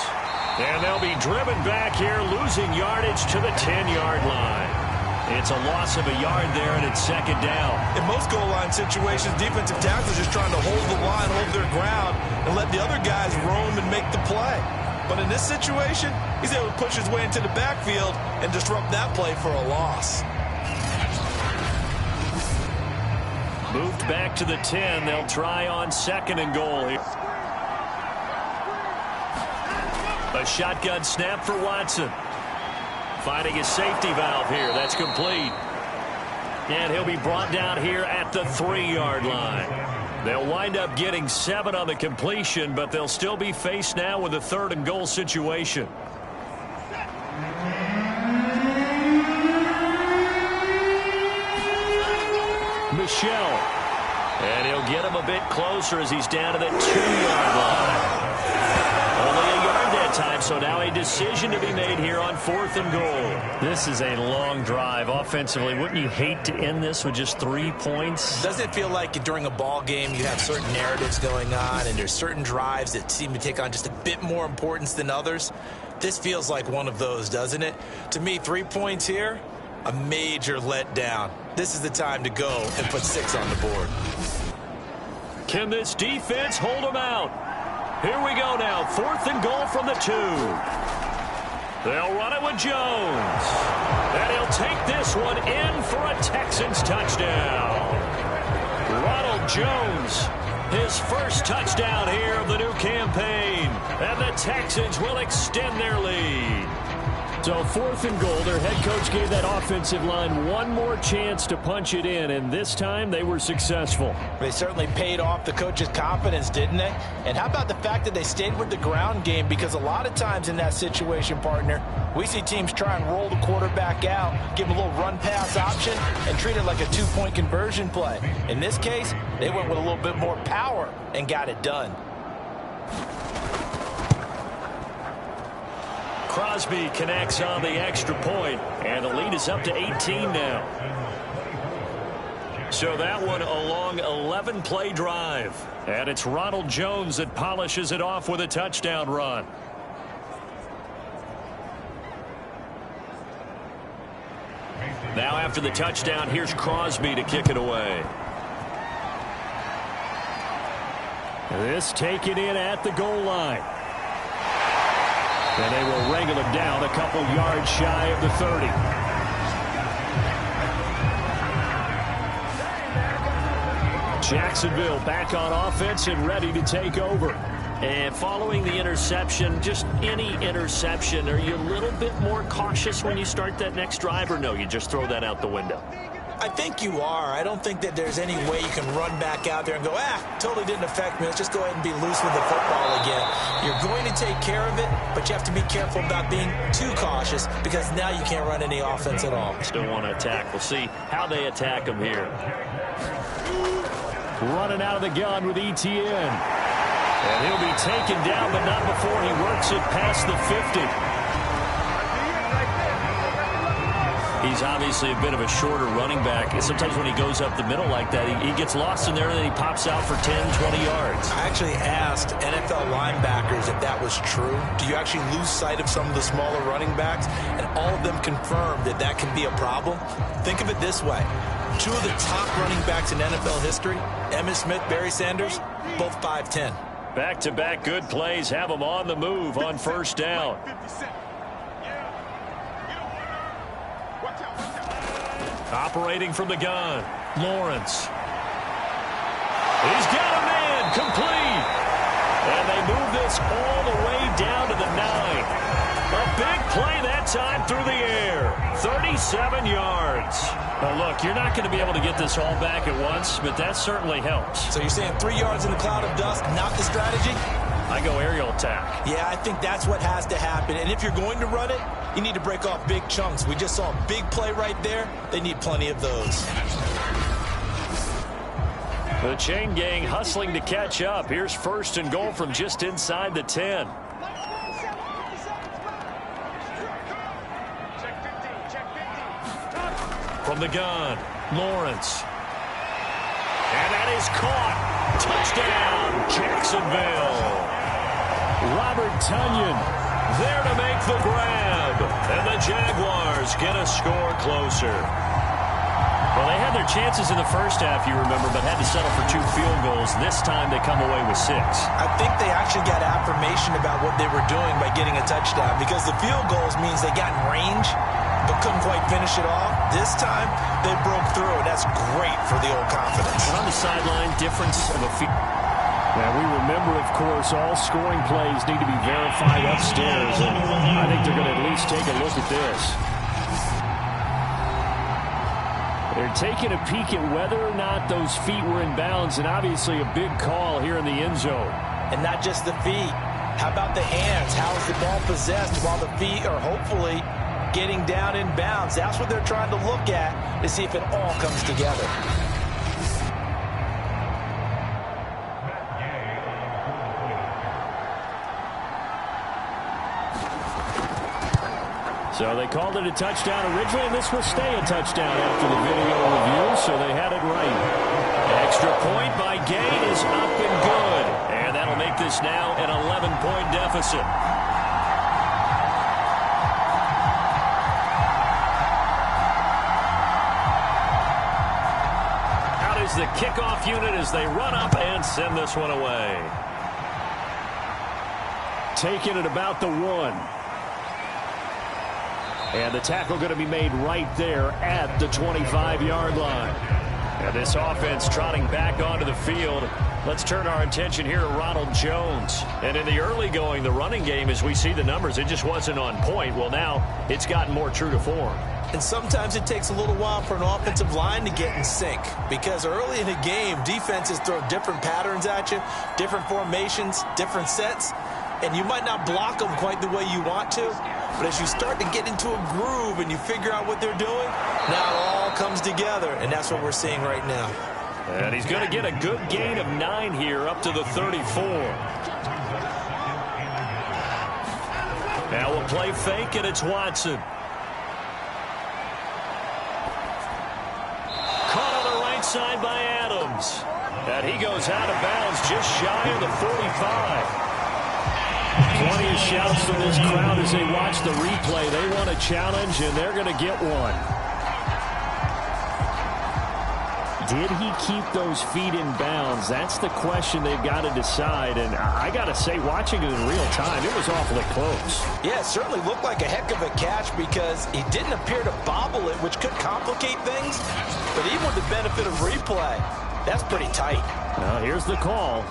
Speaker 1: And they'll be driven back here, losing yardage to the 10-yard line. It's a loss of a yard there, and it's 2nd down.
Speaker 2: In most goal line situations, defensive tackles are just trying to hold the line, hold their ground, and let the other guys roam and make the play. But in this situation, he's able to push his way into the backfield and disrupt that play for a loss.
Speaker 1: Moved back to the 10. They'll try on 2nd and goal here. A shotgun snap for Watson. Finding his safety valve here. That's complete. And he'll be brought down here at the 3-yard line. They'll wind up getting 7 on the completion, but they'll still be faced now with a 3rd and goal situation. Michelle. And he'll get him a bit closer as he's down to the 2-yard line. Only a yard that time, so now a decision to be made here on 4th and goal. This is a long drive offensively. Wouldn't you hate to end this with just 3 points?
Speaker 2: Doesn't it feel like during a ball game you have certain narratives going on and there's certain drives that seem to take on just a bit more importance than others? This feels like one of those, doesn't it? To me, 3 points here, a major letdown. This is the time to go and put 6 on the board.
Speaker 1: Can this defense hold them out? Here we go now, 4th and goal from the 2. They'll run it with Jones. And he'll take this one in for a Texans touchdown. Ronald Jones, his first touchdown here of the new campaign. And the Texans will extend their lead. So 4th and goal, their head coach gave that offensive line one more chance to punch it in, and this time they were successful.
Speaker 2: They certainly paid off the coach's confidence, didn't they? And how about the fact that they stayed with the ground game? Because a lot of times in that situation, partner, we see teams try and roll the quarterback out, give him a little run-pass option, and treat it like a 2-point conversion play. In this case, they went with a little bit more power and got it done.
Speaker 1: Crosby connects on the extra point, and the lead is up to 18 now. So that one a long 11-play drive. And it's Ronald Jones that polishes it off with a touchdown run. Now after the touchdown, here's Crosby to kick it away. This taken in at the goal line. And they will wrangle it down a couple yards shy of the 30. Jacksonville back on offense and ready to take over. And following the interception, just any interception, are you a little bit more cautious when you start that next drive, or no, you just throw that out the window?
Speaker 2: I think you are. I don't think that there's any way you can run back out there and go, totally didn't affect me. Let's just go ahead and be loose with the football again. You're going to take care of it, but you have to be careful about being too cautious because now you can't run any offense at all.
Speaker 1: Still want to attack. We'll see how they attack them here. Running out of the gun with Etienne. And he'll be taken down, but not before he works it past the 50. He's obviously a bit of a shorter running back. Sometimes when he goes up the middle like that, he gets lost in there and then he pops out for 10, 20 yards.
Speaker 2: I actually asked NFL linebackers if that was true. Do you actually lose sight of some of the smaller running backs? And all of them confirmed that that can be a problem. Think of it this way. Two of the top running backs in NFL history, Emmitt Smith, Barry Sanders, both 5'10".
Speaker 1: Back-to-back good plays have them on the move on first down. Operating from the gun, Lawrence. He's got a man, complete. And they move this all the way down to the 9. A big play that time through the air. 37 yards. Now look, you're not going to be able to get this all back at once, but that certainly helps.
Speaker 2: So you're saying 3 yards in the cloud of dust, not the strategy?
Speaker 1: I go aerial attack.
Speaker 2: Yeah, I think that's what has to happen. And if you're going to run it, you need to break off big chunks. We just saw a big play right there. They need plenty of those.
Speaker 1: The chain gang hustling to catch up. Here's first and goal from just inside the 10. From the gun, Lawrence. And that is caught. Touchdown, Jacksonville. Robert Tonyan there to make the grab. And the Jaguars get a score closer. Well, they had their chances in the first half, you remember, but had to settle for 2 field goals. This time they come away with 6.
Speaker 2: I think they actually got affirmation about what they were doing by getting a touchdown because the field goals means they got in range but couldn't quite finish it off. This time, they broke through, and that's great for the old confidence.
Speaker 1: And on the sideline, difference of a few. Now, we remember, of course, all scoring plays need to be verified upstairs, and I think they're going to at least take a look at this. They're taking a peek at whether or not those feet were in bounds, and obviously a big call here in the end zone.
Speaker 2: And not just the feet. How about the hands? How is the ball possessed while the feet are hopefully getting down in bounds? That's what they're trying to look at to see if it all comes together.
Speaker 1: So they called it a touchdown originally, and this will stay a touchdown after the video review, so they had it right. Extra point by Gay is up and good, and that'll make this now an 11-point deficit. Out is the kickoff unit as they run up and send this one away. Taking it about the 1. And the tackle going to be made right there at the 25-yard line. And this offense trotting back onto the field. Let's turn our attention here to Ronald Jones. And in the early going, the running game, as we see the numbers, it just wasn't on point. Well, now it's gotten more true to form.
Speaker 2: And sometimes it takes a little while for an offensive line to get in sync. Because early in the game, defenses throw different patterns at you, different formations, different sets. And you might not block them quite the way you want to. But as you start to get into a groove and you figure out what they're doing, now it all comes together. And that's what we're seeing right now.
Speaker 1: And he's going to get a good gain of 9 here up to the 34. Now we'll play fake, and it's Watson. Caught on the right outside by Adams. And he goes out of bounds just shy of the 45. Plenty of shouts from this crowd as they watch the replay. They want a challenge, and they're going to get one. Did he keep those feet in bounds? That's the question they've got to decide. And I got to say, watching it in real time, it was awfully close.
Speaker 2: Yeah, it certainly looked like a heck of a catch because he didn't appear to bobble it, which could complicate things. But even with the benefit of replay, that's pretty tight.
Speaker 1: Now, here's the call.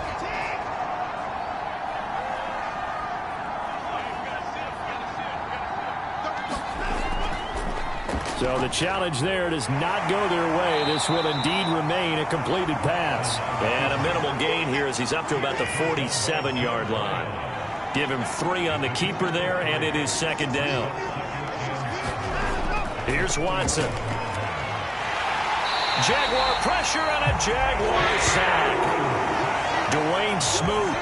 Speaker 1: So the challenge there does not go their way. This will indeed remain a completed pass. And a minimal gain here as he's up to about the 47-yard line. Give him 3 on the keeper there, and it is second down. Here's Watson. Jaguar pressure and a Jaguar sack. Dwayne Smoot,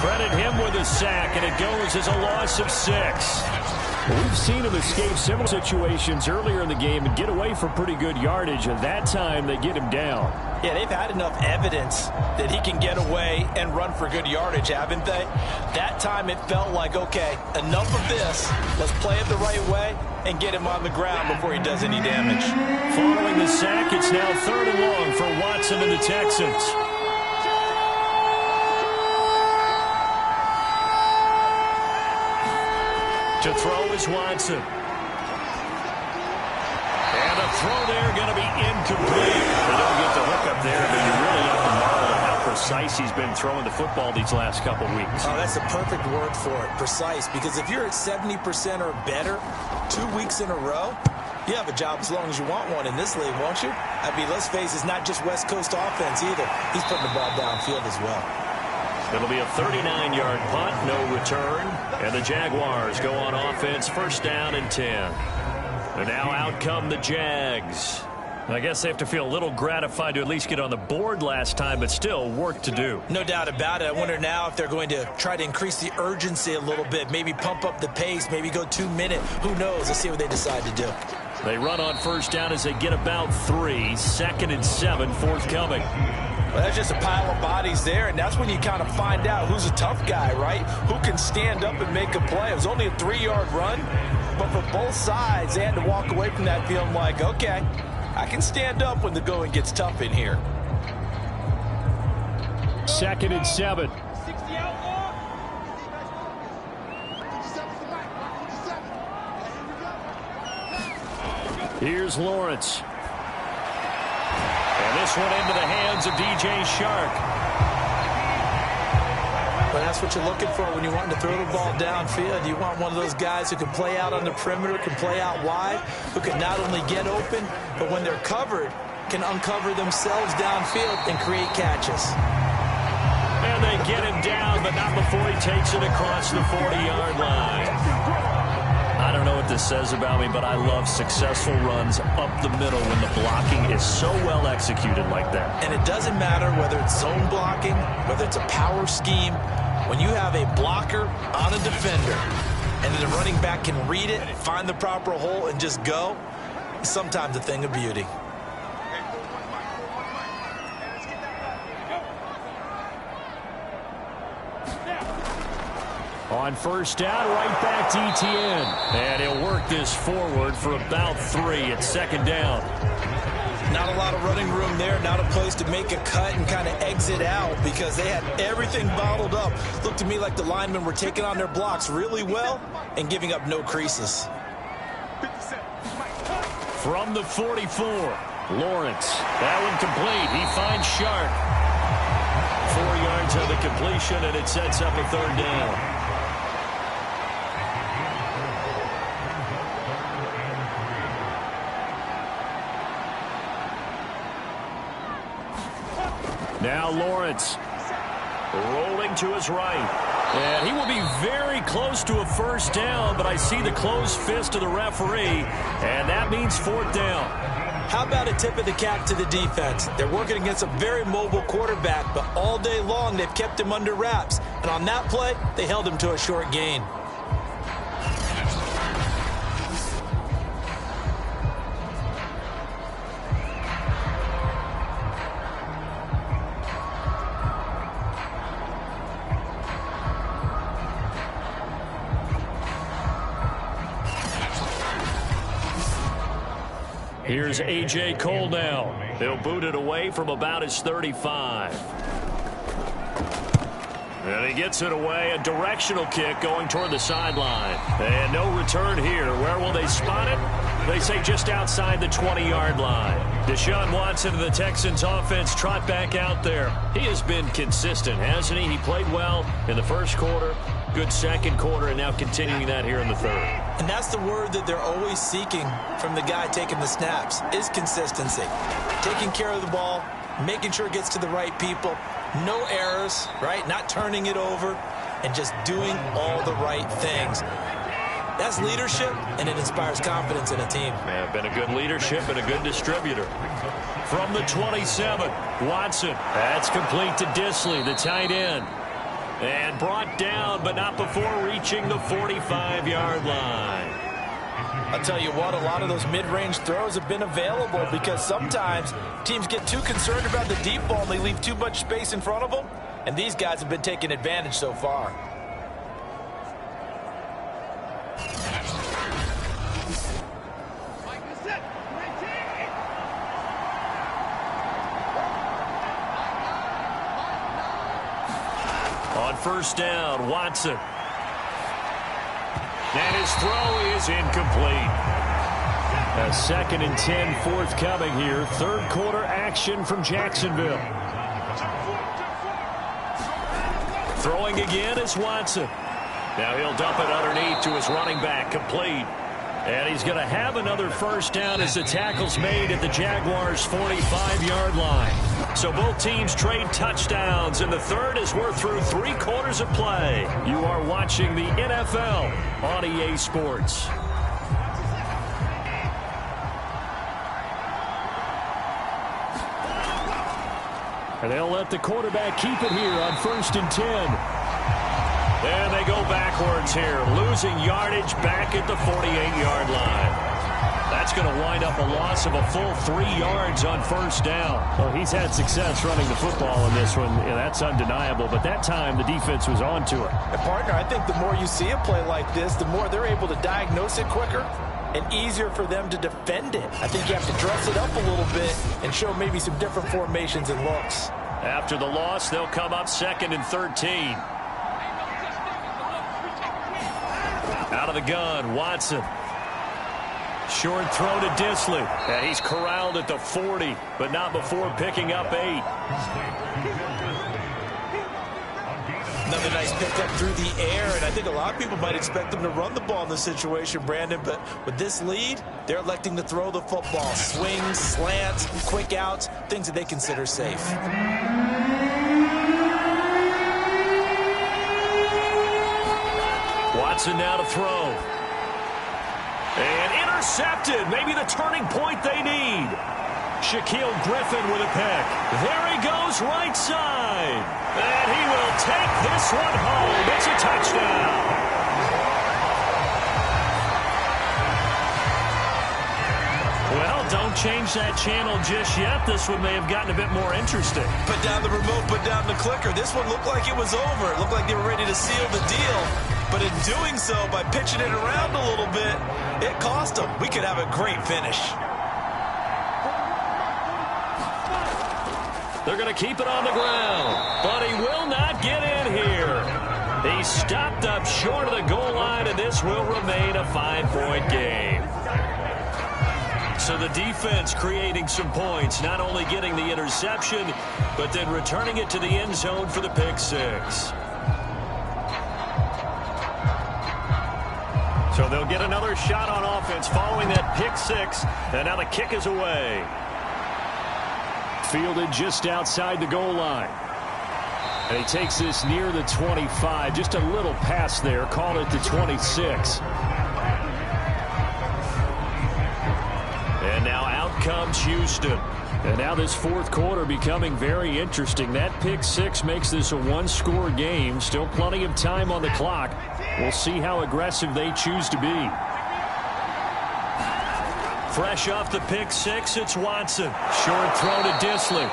Speaker 1: credit him with a sack, and it goes as a loss of 6. We've seen him escape similar situations earlier in the game and get away for pretty good yardage, and that time they get him down.
Speaker 2: Yeah, they've had enough evidence that he can get away and run for good yardage, haven't they? That time it felt like, okay, enough of this. Let's play it the right way and get him on the ground before he does any damage.
Speaker 1: Following the sack, it's now 3rd and long for Watson and the Texans. To throw is Watson. And a throw there going to be incomplete. They don't get the hook up there, but you really have to marvel at how precise he's been throwing the football these last couple weeks.
Speaker 2: Oh, that's a perfect word for it, precise, because if you're at 70% or better 2 weeks in a row, you have a job as long as you want one in this league, won't you? I mean, let's face it, it's not just West Coast offense either. He's putting the ball downfield as well.
Speaker 1: It'll be a 39-yard punt, no return. And the Jaguars go on offense, 1st down and 10. And now out come the Jags. I guess they have to feel a little gratified to at least get on the board last time, but still work to do.
Speaker 2: No doubt about it. I wonder now if they're going to try to increase the urgency a little bit, maybe pump up the pace, maybe go 2 minute. Who knows? Let's see what they decide to do.
Speaker 1: They run on 1st down as they get about 3. 2nd and 7 forthcoming.
Speaker 2: Well, that's just a pile of bodies there, and that's when you kind of find out who's a tough guy, right? Who can stand up and make a play. It was only a 3-yard run, but for both sides, they had to walk away from that feeling like, okay, I can stand up when the going gets tough in here.
Speaker 1: 2nd and 7. Here's Lawrence. And this one into the hands of DJ Shark.
Speaker 2: But that's what you're looking for when you want to throw the ball downfield. You want one of those guys who can play out on the perimeter, can play out wide, who can not only get open, but when they're covered, can uncover themselves downfield and create catches.
Speaker 1: And they get him down, but not before he takes it across the 40-yard line. I don't know what this says about me, but I love successful runs up the middle when the blocking is so well executed like that.
Speaker 2: And it doesn't matter whether it's zone blocking, whether it's a power scheme. When you have a blocker on a defender and then the running back can read it, find the proper hole, and just go, it's sometimes a thing of beauty.
Speaker 1: On 1st down, right back to Etienne. And he'll work this forward for about 3 at 2nd down.
Speaker 2: Not a lot of running room there, not a place to make a cut and kind of exit out because they had everything bottled up. Looked to me like the linemen were taking on their blocks really well and giving up no creases.
Speaker 1: From the 44, Lawrence. That one complete. He finds Sharp. 4 yards on the completion, and it sets up a 3rd down. Now Lawrence rolling to his right. And he will be very close to a 1st down, but I see the closed fist of the referee, and that means 4th down.
Speaker 2: How about a tip of the cap to the defense? They're working against a very mobile quarterback, but all day long they've kept him under wraps. And on that play, they held him to a short gain.
Speaker 1: Here's A.J. Cole now. He'll boot it away from about his 35. And he gets it away. A directional kick going toward the sideline. And no return here. Where will they spot it? They say just outside the 20-yard line. Deshaun Watson of the Texans offense trot back out there. He has been consistent, hasn't he? He played well in the first quarter, good second quarter, and now continuing that here in the third.
Speaker 2: And that's the word that they're always seeking from the guy taking the snaps, is consistency. Taking care of the ball, making sure it gets to the right people, no errors, right? Not turning it over, and just doing all the right things. That's leadership, and it inspires confidence in a team.
Speaker 1: Yeah, been a good leadership and a good distributor. From the 27, Watson. That's complete to Disley, the tight end. And brought down, but not before reaching the 45-yard line.
Speaker 2: I'll tell you what, a lot of those mid-range throws have been available because sometimes teams get too concerned about the deep ball and they leave too much space in front of them. And these guys have been taking advantage so far.
Speaker 1: On first down, Watson. And his throw is incomplete. A 2nd and 10 forthcoming here. Third quarter action from Jacksonville. Throwing again is Watson. Now he'll dump it underneath to his running back, complete. And he's going to have another first down as the tackle's made at the Jaguars' 45-yard line. So both teams trade touchdowns in the third as we're through 3 quarters of play. You are watching the NFL on EA Sports. And they'll let the quarterback keep it here on 1st and 10. And they go backwards here, losing yardage back at the 48-yard line. That's going to wind up a loss of a full 3 yards on first down. Well, he's had success running the football in this one, and that's undeniable. But that time, the defense was on to it.
Speaker 2: And partner, I think the more you see a play like this, the more they're able to diagnose it quicker and easier for them to defend it. I think you have to dress it up a little bit and show maybe some different formations and looks.
Speaker 1: After the loss, they'll come up 2nd and 13. Out of the gun, Watson. Short throw to Disley. And he's corralled at the 40, but not before picking up 8.
Speaker 2: Another nice pickup through the air, and I think a lot of people might expect them to run the ball in this situation, Brandon, but with this lead, they're electing to throw the football. Swings, slants, quick outs, things that they consider safe.
Speaker 1: Watson now to throw. And intercepted. Maybe the turning point they need. Shaquille Griffin with a pick. There he goes right side. And he will take this one home. It's a touchdown. Well, don't change that channel just yet. This one may have gotten a bit more interesting.
Speaker 2: Put down the remote, put down the clicker. This one looked like it was over. It looked like they were ready to seal the deal. But in doing so, by pitching it around a little bit, it cost them. We could have a great finish.
Speaker 1: They're going to keep it on the ground, but he will not get in here. He stopped up short of the goal line, and this will remain a 5-point game. So the defense creating some points, not only getting the interception, but then returning it to the end zone for the pick 6. So they'll get another shot on offense following that pick 6, and now the kick is away. Fielded just outside the goal line. And he takes this near the 25. Just a little pass there. Call it the 26. And now out comes Houston. And now this fourth quarter becoming very interesting. That pick 6 makes this a 1-score game. Still plenty of time on the clock. We'll see how aggressive they choose to be. Fresh off the pick 6, it's Watson. Short throw to Disley.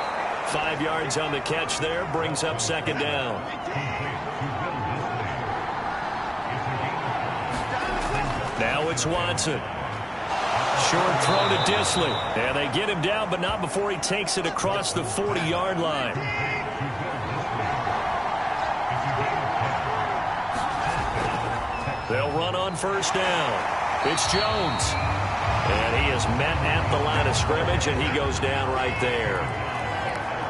Speaker 1: 5 yards on the catch there, brings up 2nd down. Now it's Watson. short throw to Disley. And they get him down, but not before he takes it across the 40-yard line. They'll run on first down. It's Jones. And he is met at the line of scrimmage, and he goes down right there.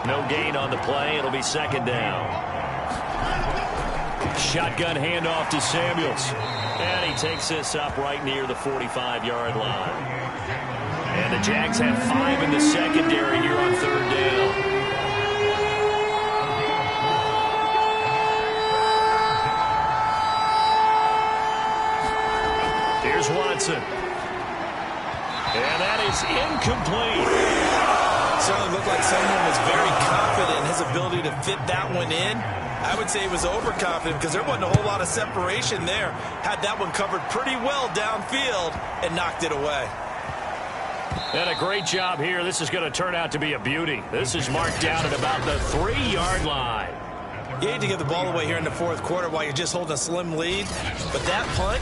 Speaker 1: No gain on the play. It'll be second down. Shotgun handoff to Samuels. And he takes this up right near the 45-yard line. And the Jags have 5 in the secondary here on third down. Here's Watson. And that is incomplete.
Speaker 2: Certainly looked like someone was very confident in his ability to fit that one in. I would say he was overconfident because there wasn't a whole lot of separation there. Had that one covered pretty well downfield and knocked it away.
Speaker 1: And a great job here. This is going to turn out to be a beauty. This is marked down at about the 3-yard line.
Speaker 2: You hate to give the ball away here in the fourth quarter while you're just holding a slim lead. But that punt,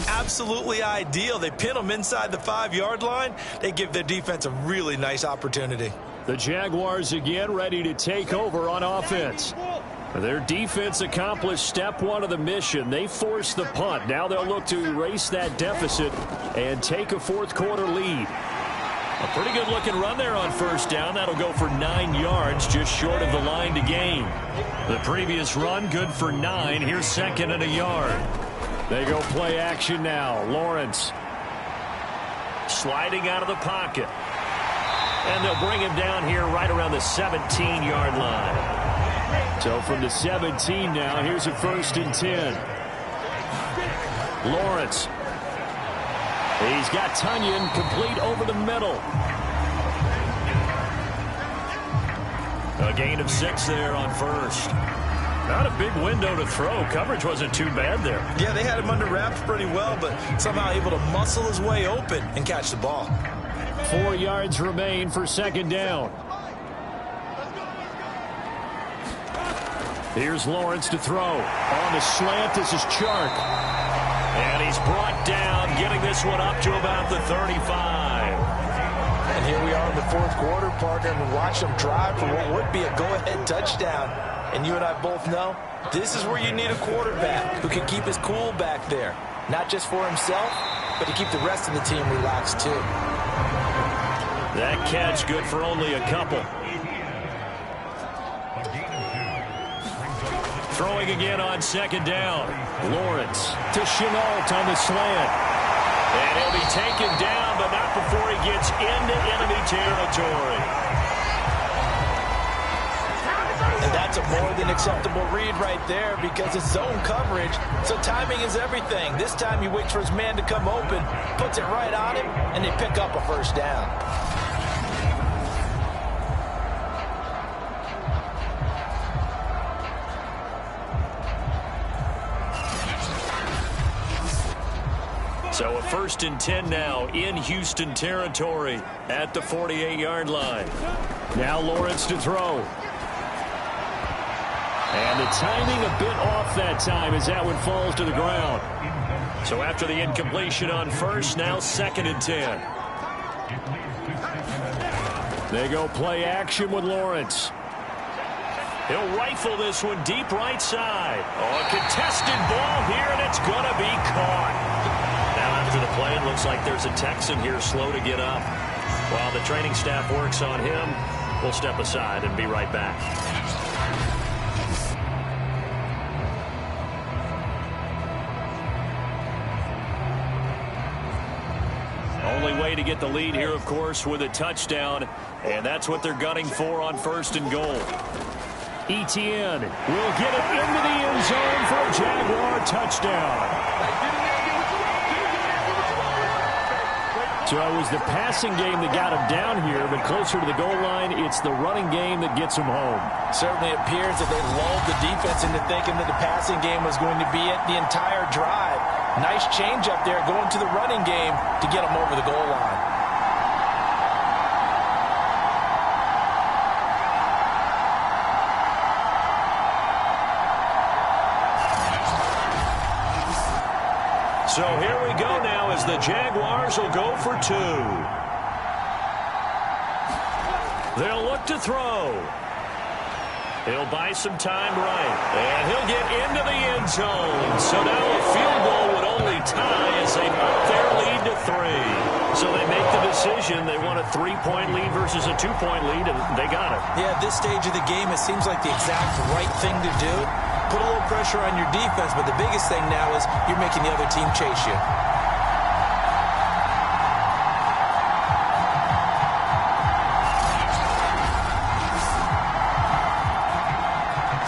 Speaker 2: absolutely ideal. They pin them inside the 5-yard line. They give their defense a really nice opportunity.
Speaker 1: The Jaguars again ready to take over on offense. Their defense accomplished step 1 of the mission. They forced the punt. Now they'll look to erase that deficit and take a fourth quarter lead. A pretty good looking run there on first down. That'll go for 9 yards, just short of the line to gain. The previous run good for 9. Here's second and a yard. They go play action now. Lawrence sliding out of the pocket. And they'll bring him down here right around the 17-yard line. So from the 17 now, here's a 1st and 10. Lawrence. He's got Tunyon complete over the middle. A gain of 6 there on first. Not a big window to throw. Coverage wasn't too bad there.
Speaker 2: Yeah, they had him under wraps pretty well, but somehow able to muscle his way open and catch the ball.
Speaker 1: 4 yards remain for second down. Here's Lawrence to throw. On the slant, this is Chark. And he's brought down, getting this one up to about the 35.
Speaker 2: And here we are in the fourth quarter, partner, and watch them drive for what would be a go-ahead touchdown. And you and I both know this is where you need a quarterback who can keep his cool back there. Not just for himself, but to keep the rest of the team relaxed too.
Speaker 1: That catch good for only a couple. Throwing again on second down. Lawrence to Chenault on the slant. And he'll be taken down, but not before he gets into enemy territory.
Speaker 2: And that's a more than acceptable read right there because it's zone coverage, so timing is everything. This time he waits for his man to come open, puts it right on him, and they pick up a first down.
Speaker 1: So a 1st and 10 now in Houston territory at the 48-yard line. Now Lawrence to throw. And the timing a bit off that time as that one falls to the ground. So after the incompletion on first, now 2nd and 10. They go play action with Lawrence. He'll rifle this one deep right side. Oh, a contested ball here, and it's going to be caught. Now after the play, it looks like there's a Texan here slow to get up. While the training staff works on him, we'll step aside and be right back. Only way to get the lead here, of course, with a touchdown, and that's what they're gunning for on 1st and goal. Etienne will get it into the end zone for a Jaguar touchdown. So it was the passing game that got him down here, but closer to the goal line, it's the running game that gets him home.
Speaker 2: Certainly appears that they lulled the defense into thinking that the passing game was going to be it the entire drive. Nice change up there going to the running game to get them over the goal line.
Speaker 1: So here we go now as the Jaguars will go for 2. They'll look to throw. He'll buy some time right. And he'll get into the end zone. So now a field goal would only tie as they up their lead to 3. So they make the decision. They want a 3-point lead versus a 2-point lead, and they got it.
Speaker 2: Yeah, at this stage of the game, it seems like the exact right thing to do. Put a little pressure on your defense, but the biggest thing now is you're making the other team chase you.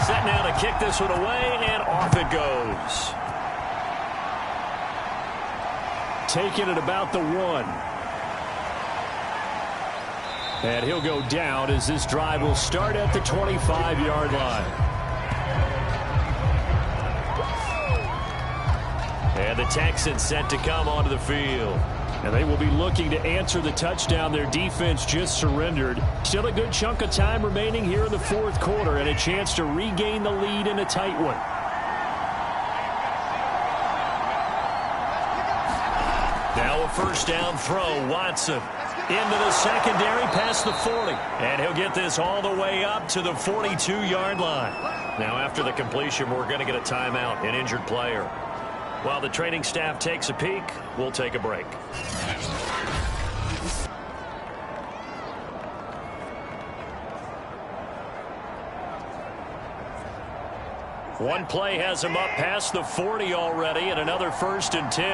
Speaker 1: Set now to kick this one away, and off it goes. Taking it about the 1. And he'll go down as this drive will start at the 25-yard line. And the Texans set to come onto the field. And they will be looking to answer the touchdown their defense just surrendered. Still a good chunk of time remaining here in the fourth quarter and a chance to regain the lead in a tight one. Now a first down throw. Watson into the secondary past the 40. And he'll get this all the way up to the 42-yard line. Now after the completion, we're going to get a timeout, an injured player. While the training staff takes a peek, we'll take a break. One play has him up past the 40 already, and another 1st and 10.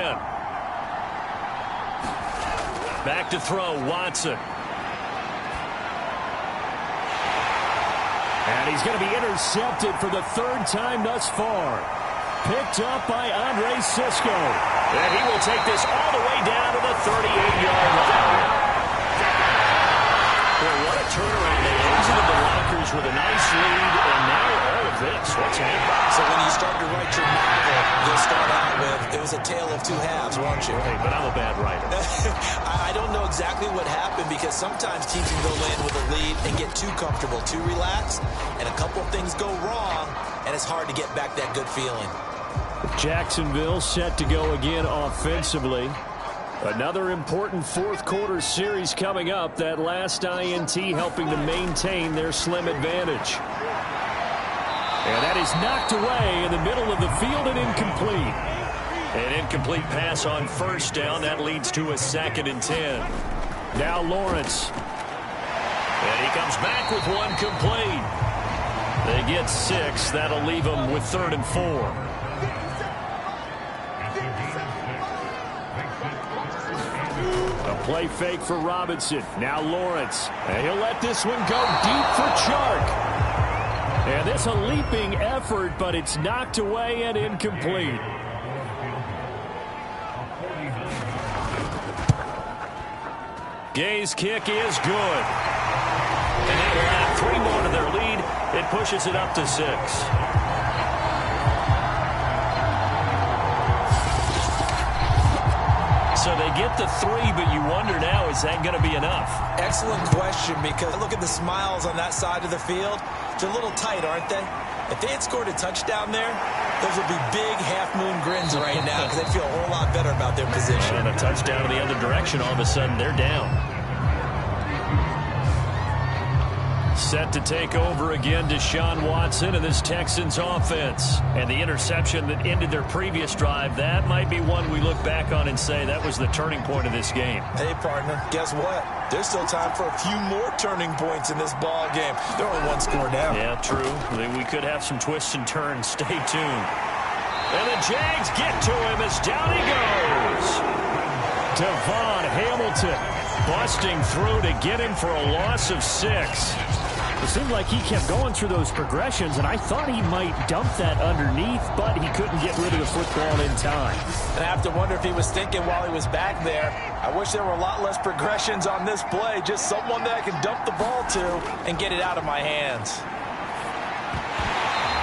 Speaker 1: Back to throw, Watson. And he's going to be intercepted for the 3rd time thus far. Picked up by Andre Sisco. And he will take this all the way down to the 38-yard line. Boy, what a turnaround. They exited the lockers with a nice lead, and now all of this. What's happening?
Speaker 2: So when you start to write your novel, you'll start out with, it was a tale of 2 halves, won't you?
Speaker 1: Hey, but I'm a bad writer.
Speaker 2: I don't know exactly what happened because sometimes teams can go in with a lead and get too comfortable, too relaxed, and a couple of things go wrong, and it's hard to get back that good feeling.
Speaker 1: Jacksonville set to go again offensively. Another important fourth quarter series coming up. That last INT helping to maintain their slim advantage. And that is knocked away in the middle of the field and incomplete. An incomplete pass on first down. That leads to a 2nd and 10. Now Lawrence. And he comes back with one complete. They get 6. That'll leave them with 3rd and 4. Play fake for Robinson. Now Lawrence. And he'll let this one go deep for Chark. And this a leaping effort, but it's knocked away and incomplete. Gay's kick is good. And they will add 3 more to their lead. It pushes it up to 6. So they get the 3, but you wonder now, is that going to be enough?
Speaker 2: Excellent question, because look at the smiles on that side of the field. They're a little tight, aren't they? If they had scored a touchdown there, those would be big half-moon grins right now because they feel a whole lot better about their position.
Speaker 1: And a touchdown in the other direction, all of a sudden they're down. Set to take over again, Deshaun Watson and this Texans offense. And the interception that ended their previous drive, that might be one we look back on and say that was the turning point of this game.
Speaker 2: Hey, partner, guess what? There's still time for a few more turning points in this ball game. They're only 1 score down.
Speaker 1: Yeah, true. We could have some twists and turns. Stay tuned. And the Jags get to him as down he goes. Devon Hamilton busting through to get him for a loss of 6. It seemed like he kept going through those progressions, and I thought he might dump that underneath, but he couldn't get rid of the football in time.
Speaker 2: And I have to wonder if he was thinking while he was back there, I wish there were a lot less progressions on this play, just someone that I can dump the ball to and get it out of my hands.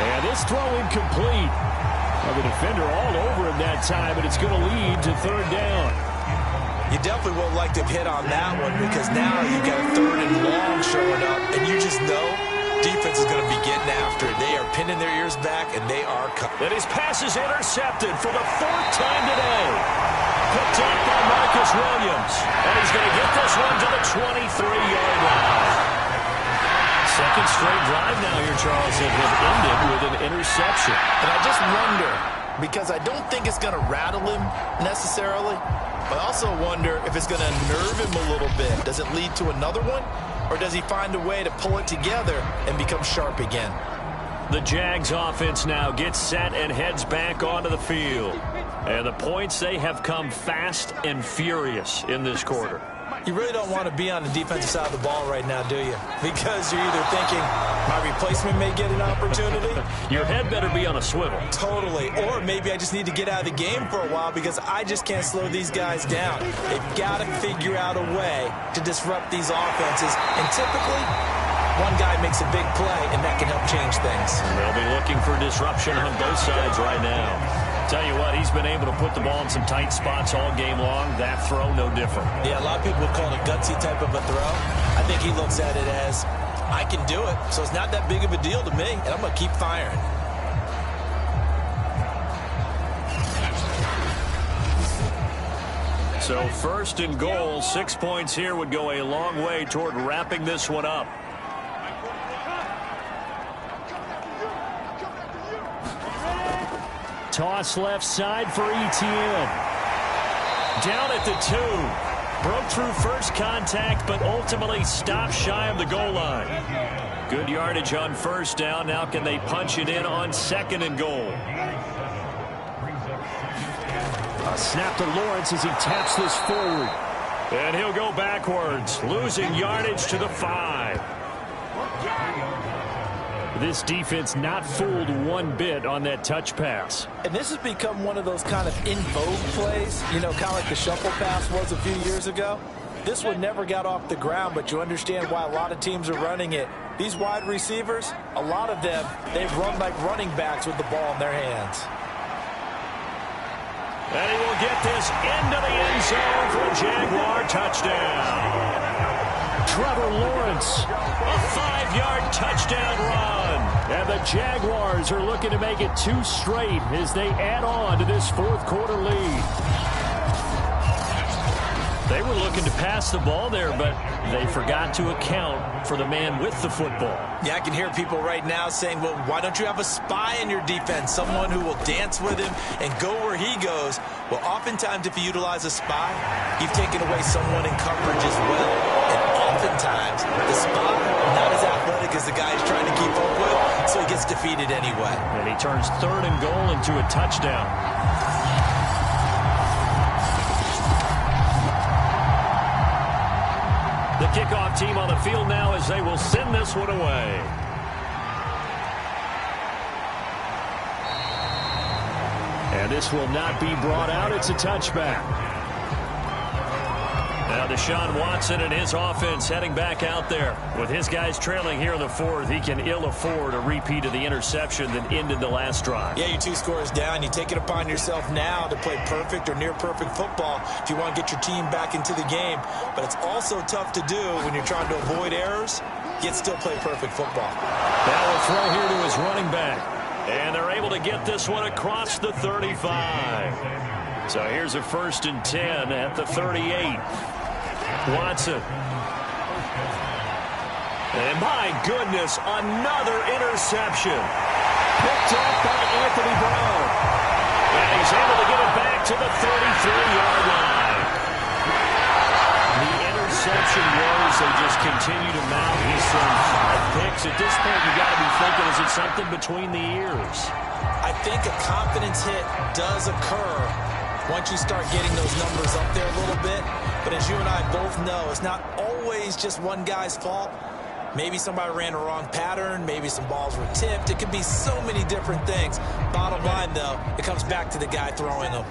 Speaker 1: And this throw incomplete. Well, the defender all over him that time, and it's going to lead to 3rd down.
Speaker 2: You definitely would like to hit on that one because now you've got a 3rd and long showing up, and you just know defense is going to be getting after it. They are pinning their ears back, and they are coming.
Speaker 1: And his pass is intercepted for the 4th time today. Picked up by Marcus Williams. And he's going to get this one to the 23-yard line. Second straight drive now here, Charles, that have ended with an interception.
Speaker 2: And I just wonder, because I don't think it's going to rattle him necessarily, but I also wonder if it's going to nerve him a little bit. Does it lead to another one? Or does he find a way to pull it together and become sharp again?
Speaker 1: The Jags offense now gets set and heads back onto the field. And the points, they have come fast and furious in this quarter.
Speaker 2: You really don't want to be on the defensive side of the ball right now, do you? Because you're either thinking, my replacement may get an opportunity.
Speaker 1: Your head better be on a swivel.
Speaker 2: Totally. Or maybe I just need to get out of the game for a while because I just can't slow these guys down. They've got to figure out a way to disrupt these offenses. And typically, one guy makes a big play, and that can help change things.
Speaker 1: They'll be looking for disruption on both sides right now. Tell you what, he's been able to put the ball in some tight spots all game long. That throw, no different.
Speaker 2: Yeah, a lot of people would call it a gutsy type of a throw. I think he looks at it as, I can do it, so it's not that big of a deal to me, and I'm going to keep firing.
Speaker 1: So 1st and goal, 6 points here would go a long way toward wrapping this one up. Toss left side for Etienne. Down at the 2. Broke through first contact, but ultimately stopped shy of the goal line. Good yardage on 1st down. Now can they punch it in on 2nd and goal? A snap to Lawrence as he taps this forward. And he'll go backwards, losing yardage to the 5. This defense not fooled one bit on that touch pass.
Speaker 2: And this has become one of those kind of in vogue plays, you know, kind of like the shuffle pass was a few years ago. This one never got off the ground, but you understand why a lot of teams are running it. These wide receivers, a lot of them, they've run like running backs with the ball in their hands.
Speaker 1: And he will get this into the end zone for a Jaguar touchdown. Trevor Lawrence, a 5-yard touchdown run. And the Jaguars are looking to make it 2 straight as they add on to this 4th quarter lead. They were looking to pass the ball there, but they forgot to account for the man with the football.
Speaker 2: Yeah, I can hear people right now saying, well, why don't you have a spy in your defense, someone who will dance with him and go where he goes? Well, oftentimes if you utilize a spy, you've taken away someone in coverage as well. And oftentimes, the spy, not as athletic as the guy he's trying to keep up with, so he gets defeated anyway.
Speaker 1: And he turns 3rd and goal into a touchdown. The kickoff team on the field now as they will send this one away. And this will not be brought out. It's a touchback. Now Deshaun Watson and his offense heading back out there. With his guys trailing here in the 4th, he can ill afford a repeat of the interception that ended the last drive.
Speaker 2: Yeah, you're 2 scores down. You take it upon yourself now to play perfect or near perfect football if you want to get your team back into the game. But it's also tough to do when you're trying to avoid errors, yet still play perfect football.
Speaker 1: Now a throw here to his running back. And they're able to get this one across the 35. So here's a 1st and 10 at the 38. Watson. And my goodness, another interception. Picked up by Anthony Brown. And he's able to get it back to the 33-yard line. The interception woes, they just continue to mount. He's thrown 5 picks. At this point, you got to be thinking, is it something between the ears?
Speaker 2: I think a confidence hit does occur once you start getting those numbers up there a little bit. But as you and I both know, it's not always just one guy's fault. Maybe somebody ran a wrong pattern. Maybe some balls were tipped. It could be so many different things. Bottom line, though, it comes back to the guy throwing them.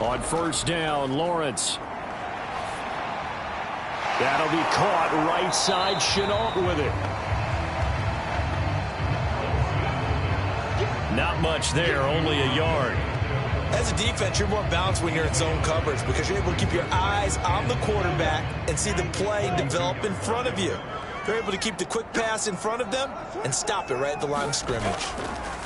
Speaker 1: On 1st down, Lawrence. That'll be caught right side. Chenault with it. Not much there, only a yard.
Speaker 2: As a defense, you're more balanced when you're in zone coverage because you're able to keep your eyes on the quarterback and see the play develop in front of you. They're able to keep the quick pass in front of them and stop it right at the line of scrimmage.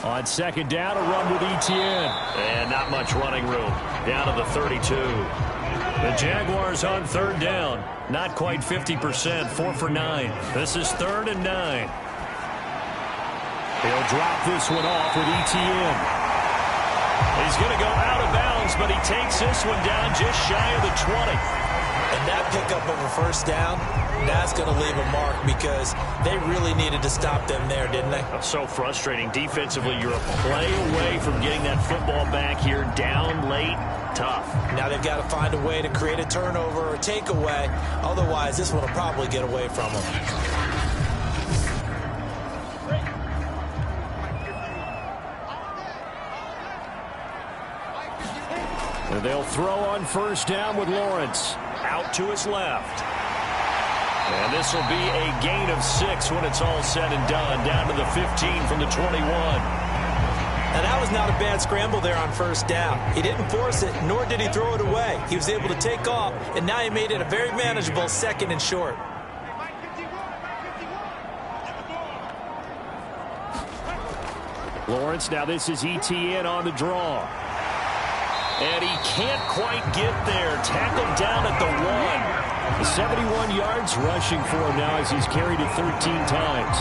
Speaker 1: On second down, a run with Etienne. And not much running room. Down to the 32. The Jaguars on third down. Not quite 50%, 4 for 9. This is 3rd and 9. He'll drop this one off with Etienne. He's going to go out of bounds, but he takes this one down just shy of the 20.
Speaker 2: And that pickup of a first down, that's going to leave a mark because they really needed to stop them there, didn't they?
Speaker 1: So frustrating. Defensively, you're a play away from getting that football back here down late. Tough.
Speaker 2: Now they've got to find a way to create a turnover or a takeaway. Otherwise, this one will probably get away from them.
Speaker 1: They'll throw on first down with Lawrence. Out to his left. And this will be a gain of 6 when it's all said and done. Down to the 15 from the 21.
Speaker 2: Now that was not a bad scramble there on first down. He didn't force it, nor did he throw it away. He was able to take off, and now he made it a very manageable 2nd and short.
Speaker 1: Lawrence, now this is Etienne on the draw. And he can't quite get there. Tackled down at the 1. 71 yards rushing for him now as he's carried it 13 times.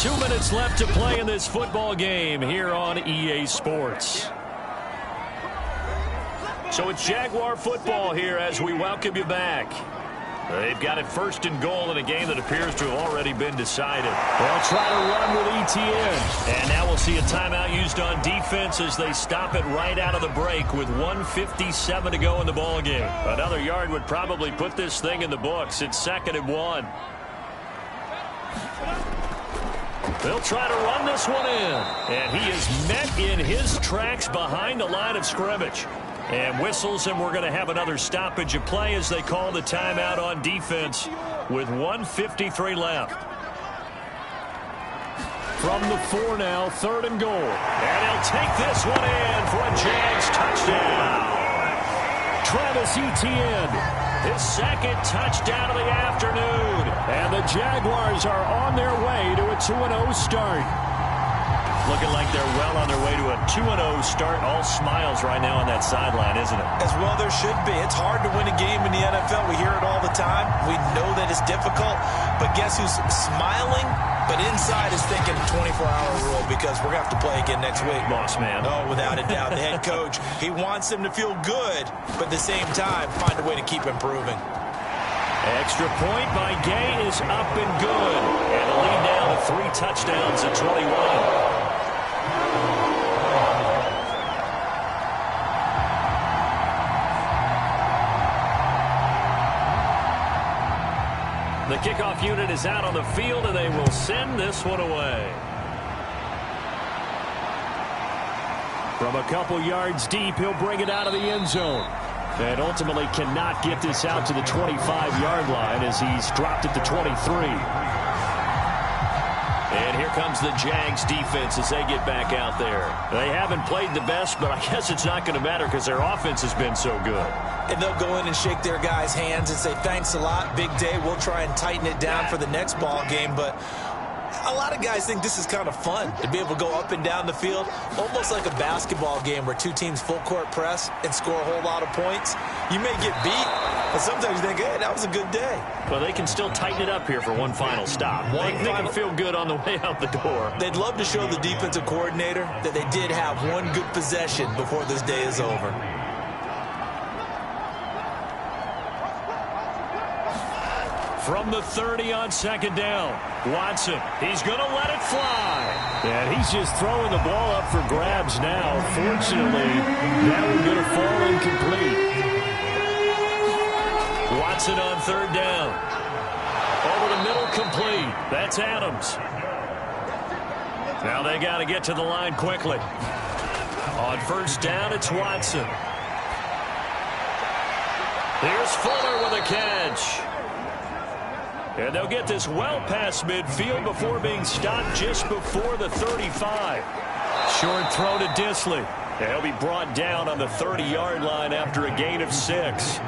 Speaker 1: Two minutes left to play in this football game here on EA Sports. So it's Jaguar football here as we welcome you back. They've got it 1st and goal in a game that appears to have already been decided. They'll try to run with Etienne. And now we'll see a timeout used on defense as they stop it right out of the break with 1:57 to go in the ball game. Another yard would probably put this thing in the books. It's 2nd and 1. They'll try to run this one in. And he is met in his tracks behind the line of scrimmage. And whistles, and we're going to have another stoppage of play as they call the timeout on defense with 1:53 left. From the 4 now, 3rd and goal. And he'll take this one in for a Jags touchdown. Travis Etienne, his 2nd touchdown of the afternoon. And the Jaguars are on their way to a 2-0 start. Looking like they're well on their way to a 2-0 start. All smiles right now on that sideline, isn't it?
Speaker 2: As well there should be. It's hard to win a game in the NFL. We hear it all the time. We know that it's difficult. But guess who's smiling? But inside is thinking 24-hour rule because we're going to have to play again next week.
Speaker 1: Boss man.
Speaker 2: Oh, without a doubt. The head coach, he wants them to feel good, but at the same time, find a way to keep improving.
Speaker 1: Extra point by Gay is up and good. And the lead now to 3 touchdowns at 21. The kickoff unit is out on the field, and they will send this one away. From a couple yards deep, he'll bring it out of the end zone. And ultimately cannot get this out to the 25-yard line as he's dropped it to 23. And here comes the Jags defense as they get back out there. They haven't played the best, but I guess it's not going to matter because their offense has been so good.
Speaker 2: And they'll go in and shake their guys' hands and say, thanks a lot, big day. We'll try and tighten it down for the next ball game. But a lot of guys think this is kind of fun to be able to go up and down the field, almost like a basketball game where 2 teams full court press and score a whole lot of points. You may get beat, but sometimes you think, hey, that was a good day.
Speaker 1: Well, they can still tighten it up here for one final stop. Make them feel good on the way out the door.
Speaker 2: They'd love to show the defensive coordinator that they did have one good possession before this day is over.
Speaker 1: From the 30 on second down, Watson, he's going to let it fly. And he's just throwing the ball up for grabs now. Fortunately, that one's going to fall incomplete. Watson on third down. Over the middle, complete. That's Adams. Now they got to get to the line quickly. On first down, it's Watson. Here's Fuller with a catch. And they'll get this well past midfield before being stopped just before the 35. Short throw to Disley. He'll be brought down on the 30-yard line after a gain of 6.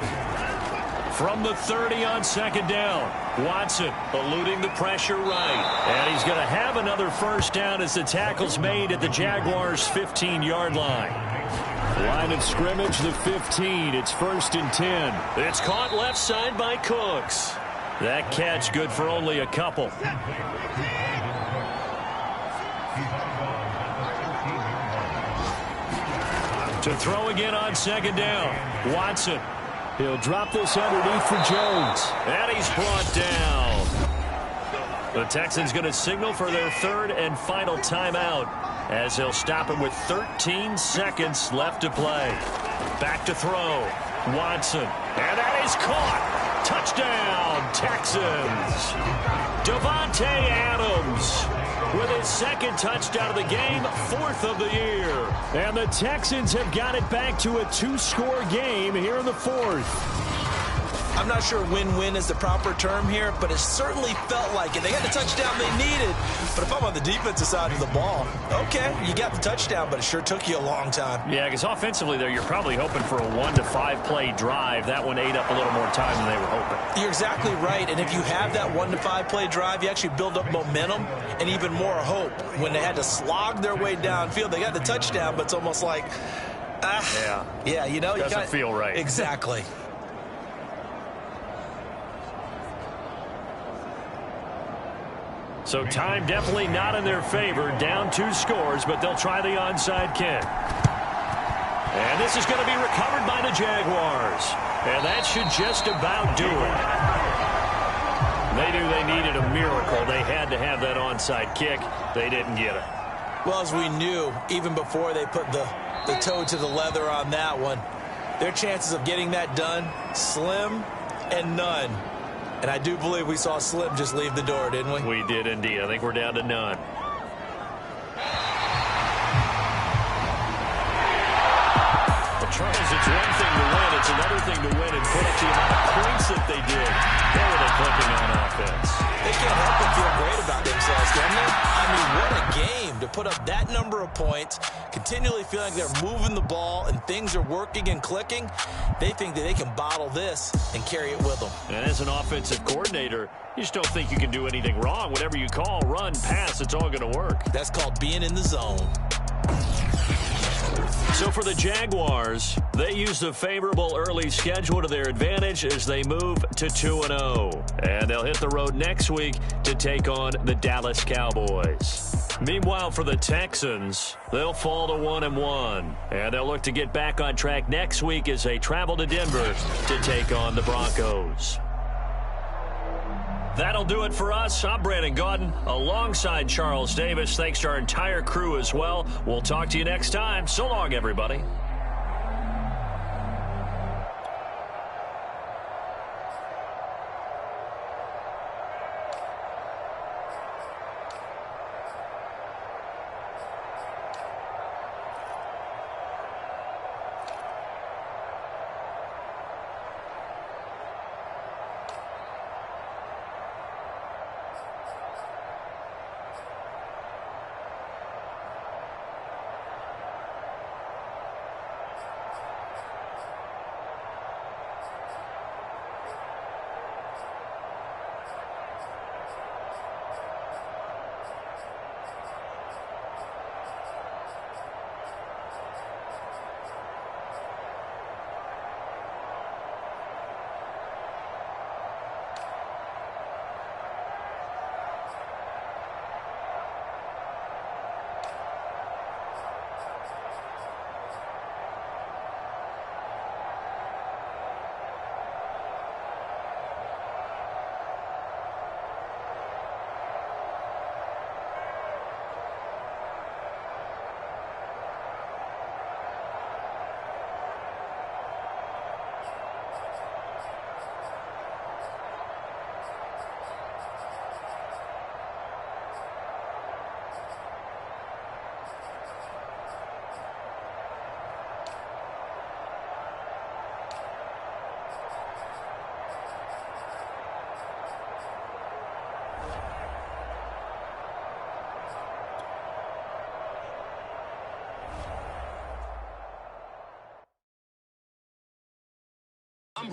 Speaker 1: From the 30 on second down, Watson eluding the pressure right. And he's going to have another first down as the tackle's made at the Jaguars' 15-yard line. Line of scrimmage, the 15. It's 1st and 10. It's caught left side by Cooks. That catch good for only a couple. To throw again on second down, Watson. He'll drop this underneath for Jones. And he's brought down. The Texans going to signal for their 3rd and final timeout as they'll stop it with 13 seconds left to play. Back to throw. Watson. And that is caught. Touchdown, Texans. Davante Adams with his 2nd touchdown of the game, 4th of the year. And the Texans have got it back to a 2-score game here in the 4th.
Speaker 2: I'm not sure win-win is the proper term here, but it certainly felt like it. They got the touchdown they needed, but if I'm on the defensive side of the ball, okay, you got the touchdown, but it sure took you a long time.
Speaker 1: Yeah, because offensively there, you're probably hoping for a 1 to 5 play drive. That one ate up a little more time than they were hoping.
Speaker 2: You're exactly right, and if you have that 1 to 5 play drive, you actually build up momentum and even more hope. When they had to slog their way downfield, they got the touchdown, but it's almost like, yeah, you know,
Speaker 1: doesn't feel right.
Speaker 2: Exactly.
Speaker 1: So time definitely not in their favor. Down 2 scores, but they'll try the onside kick. And this is going to be recovered by the Jaguars. And that should just about do it. They knew they needed a miracle. They had to have that onside kick. They didn't get it.
Speaker 2: Well, as we knew, even before they put the toe to the leather on that one, their chances of getting that done, slim and none. And I do believe we saw Slim just leave the door, didn't we?
Speaker 1: We did indeed. I think we're down to none. Well, Charles, it's one thing to win. It's another thing to win and put up the amount of points that they did. Boy, were they clicking on offense.
Speaker 2: They can't help but feel great about themselves, can they? I mean, what a game to put up that number of points, continually feeling like they're moving the ball and things are working and clicking. They think that they can bottle this and carry it with them.
Speaker 1: And as an offensive coordinator, you just don't think you can do anything wrong. Whatever you call, run, pass, it's all going to work.
Speaker 2: That's called being in the zone.
Speaker 1: So for the Jaguars, they use the favorable early schedule to their advantage as they move to 2-0. And they'll hit the road next week to take on the Dallas Cowboys. Meanwhile, for the Texans, they'll fall to 1-1. And they'll look to get back on track next week as they travel to Denver to take on the Broncos. That'll do it for us. I'm Brandon Gaudin alongside Charles Davis. Thanks to our entire crew as well. We'll talk to you next time. So long, everybody.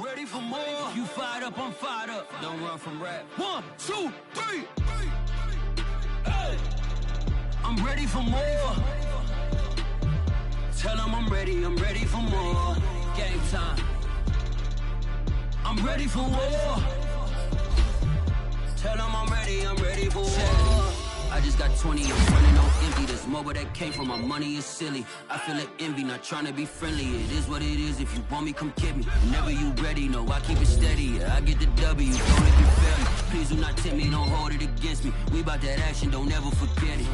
Speaker 4: ready for more. You fired up, I'm fired up. Don't run from rap. 1, 2, 3. Hey. I'm ready for more. Tell them I'm ready for more. Game time. I'm ready for war. Tell them I'm ready for war. I just got 20, I'm running on empty. This mobile that came from my money is silly. I feel it envy, not trying to be friendly. It is what it is, if you want me, come get me. Whenever you ready, no, I keep it steady. Yeah, I get the W, don't make me fail me. Please do not tempt me, don't hold it against me. We about that action, don't ever forget it.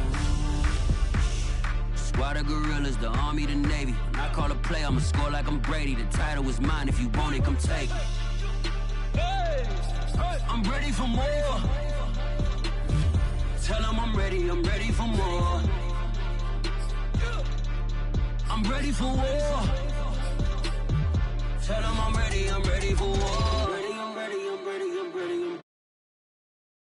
Speaker 4: Squad of gorillas, the army, the navy. When I call a play, I'ma score like I'm Brady. The title is mine, if you want it, come take it. Hey, I'm ready for more. Tell them I'm ready for more. I'm ready for war. Tell them I'm ready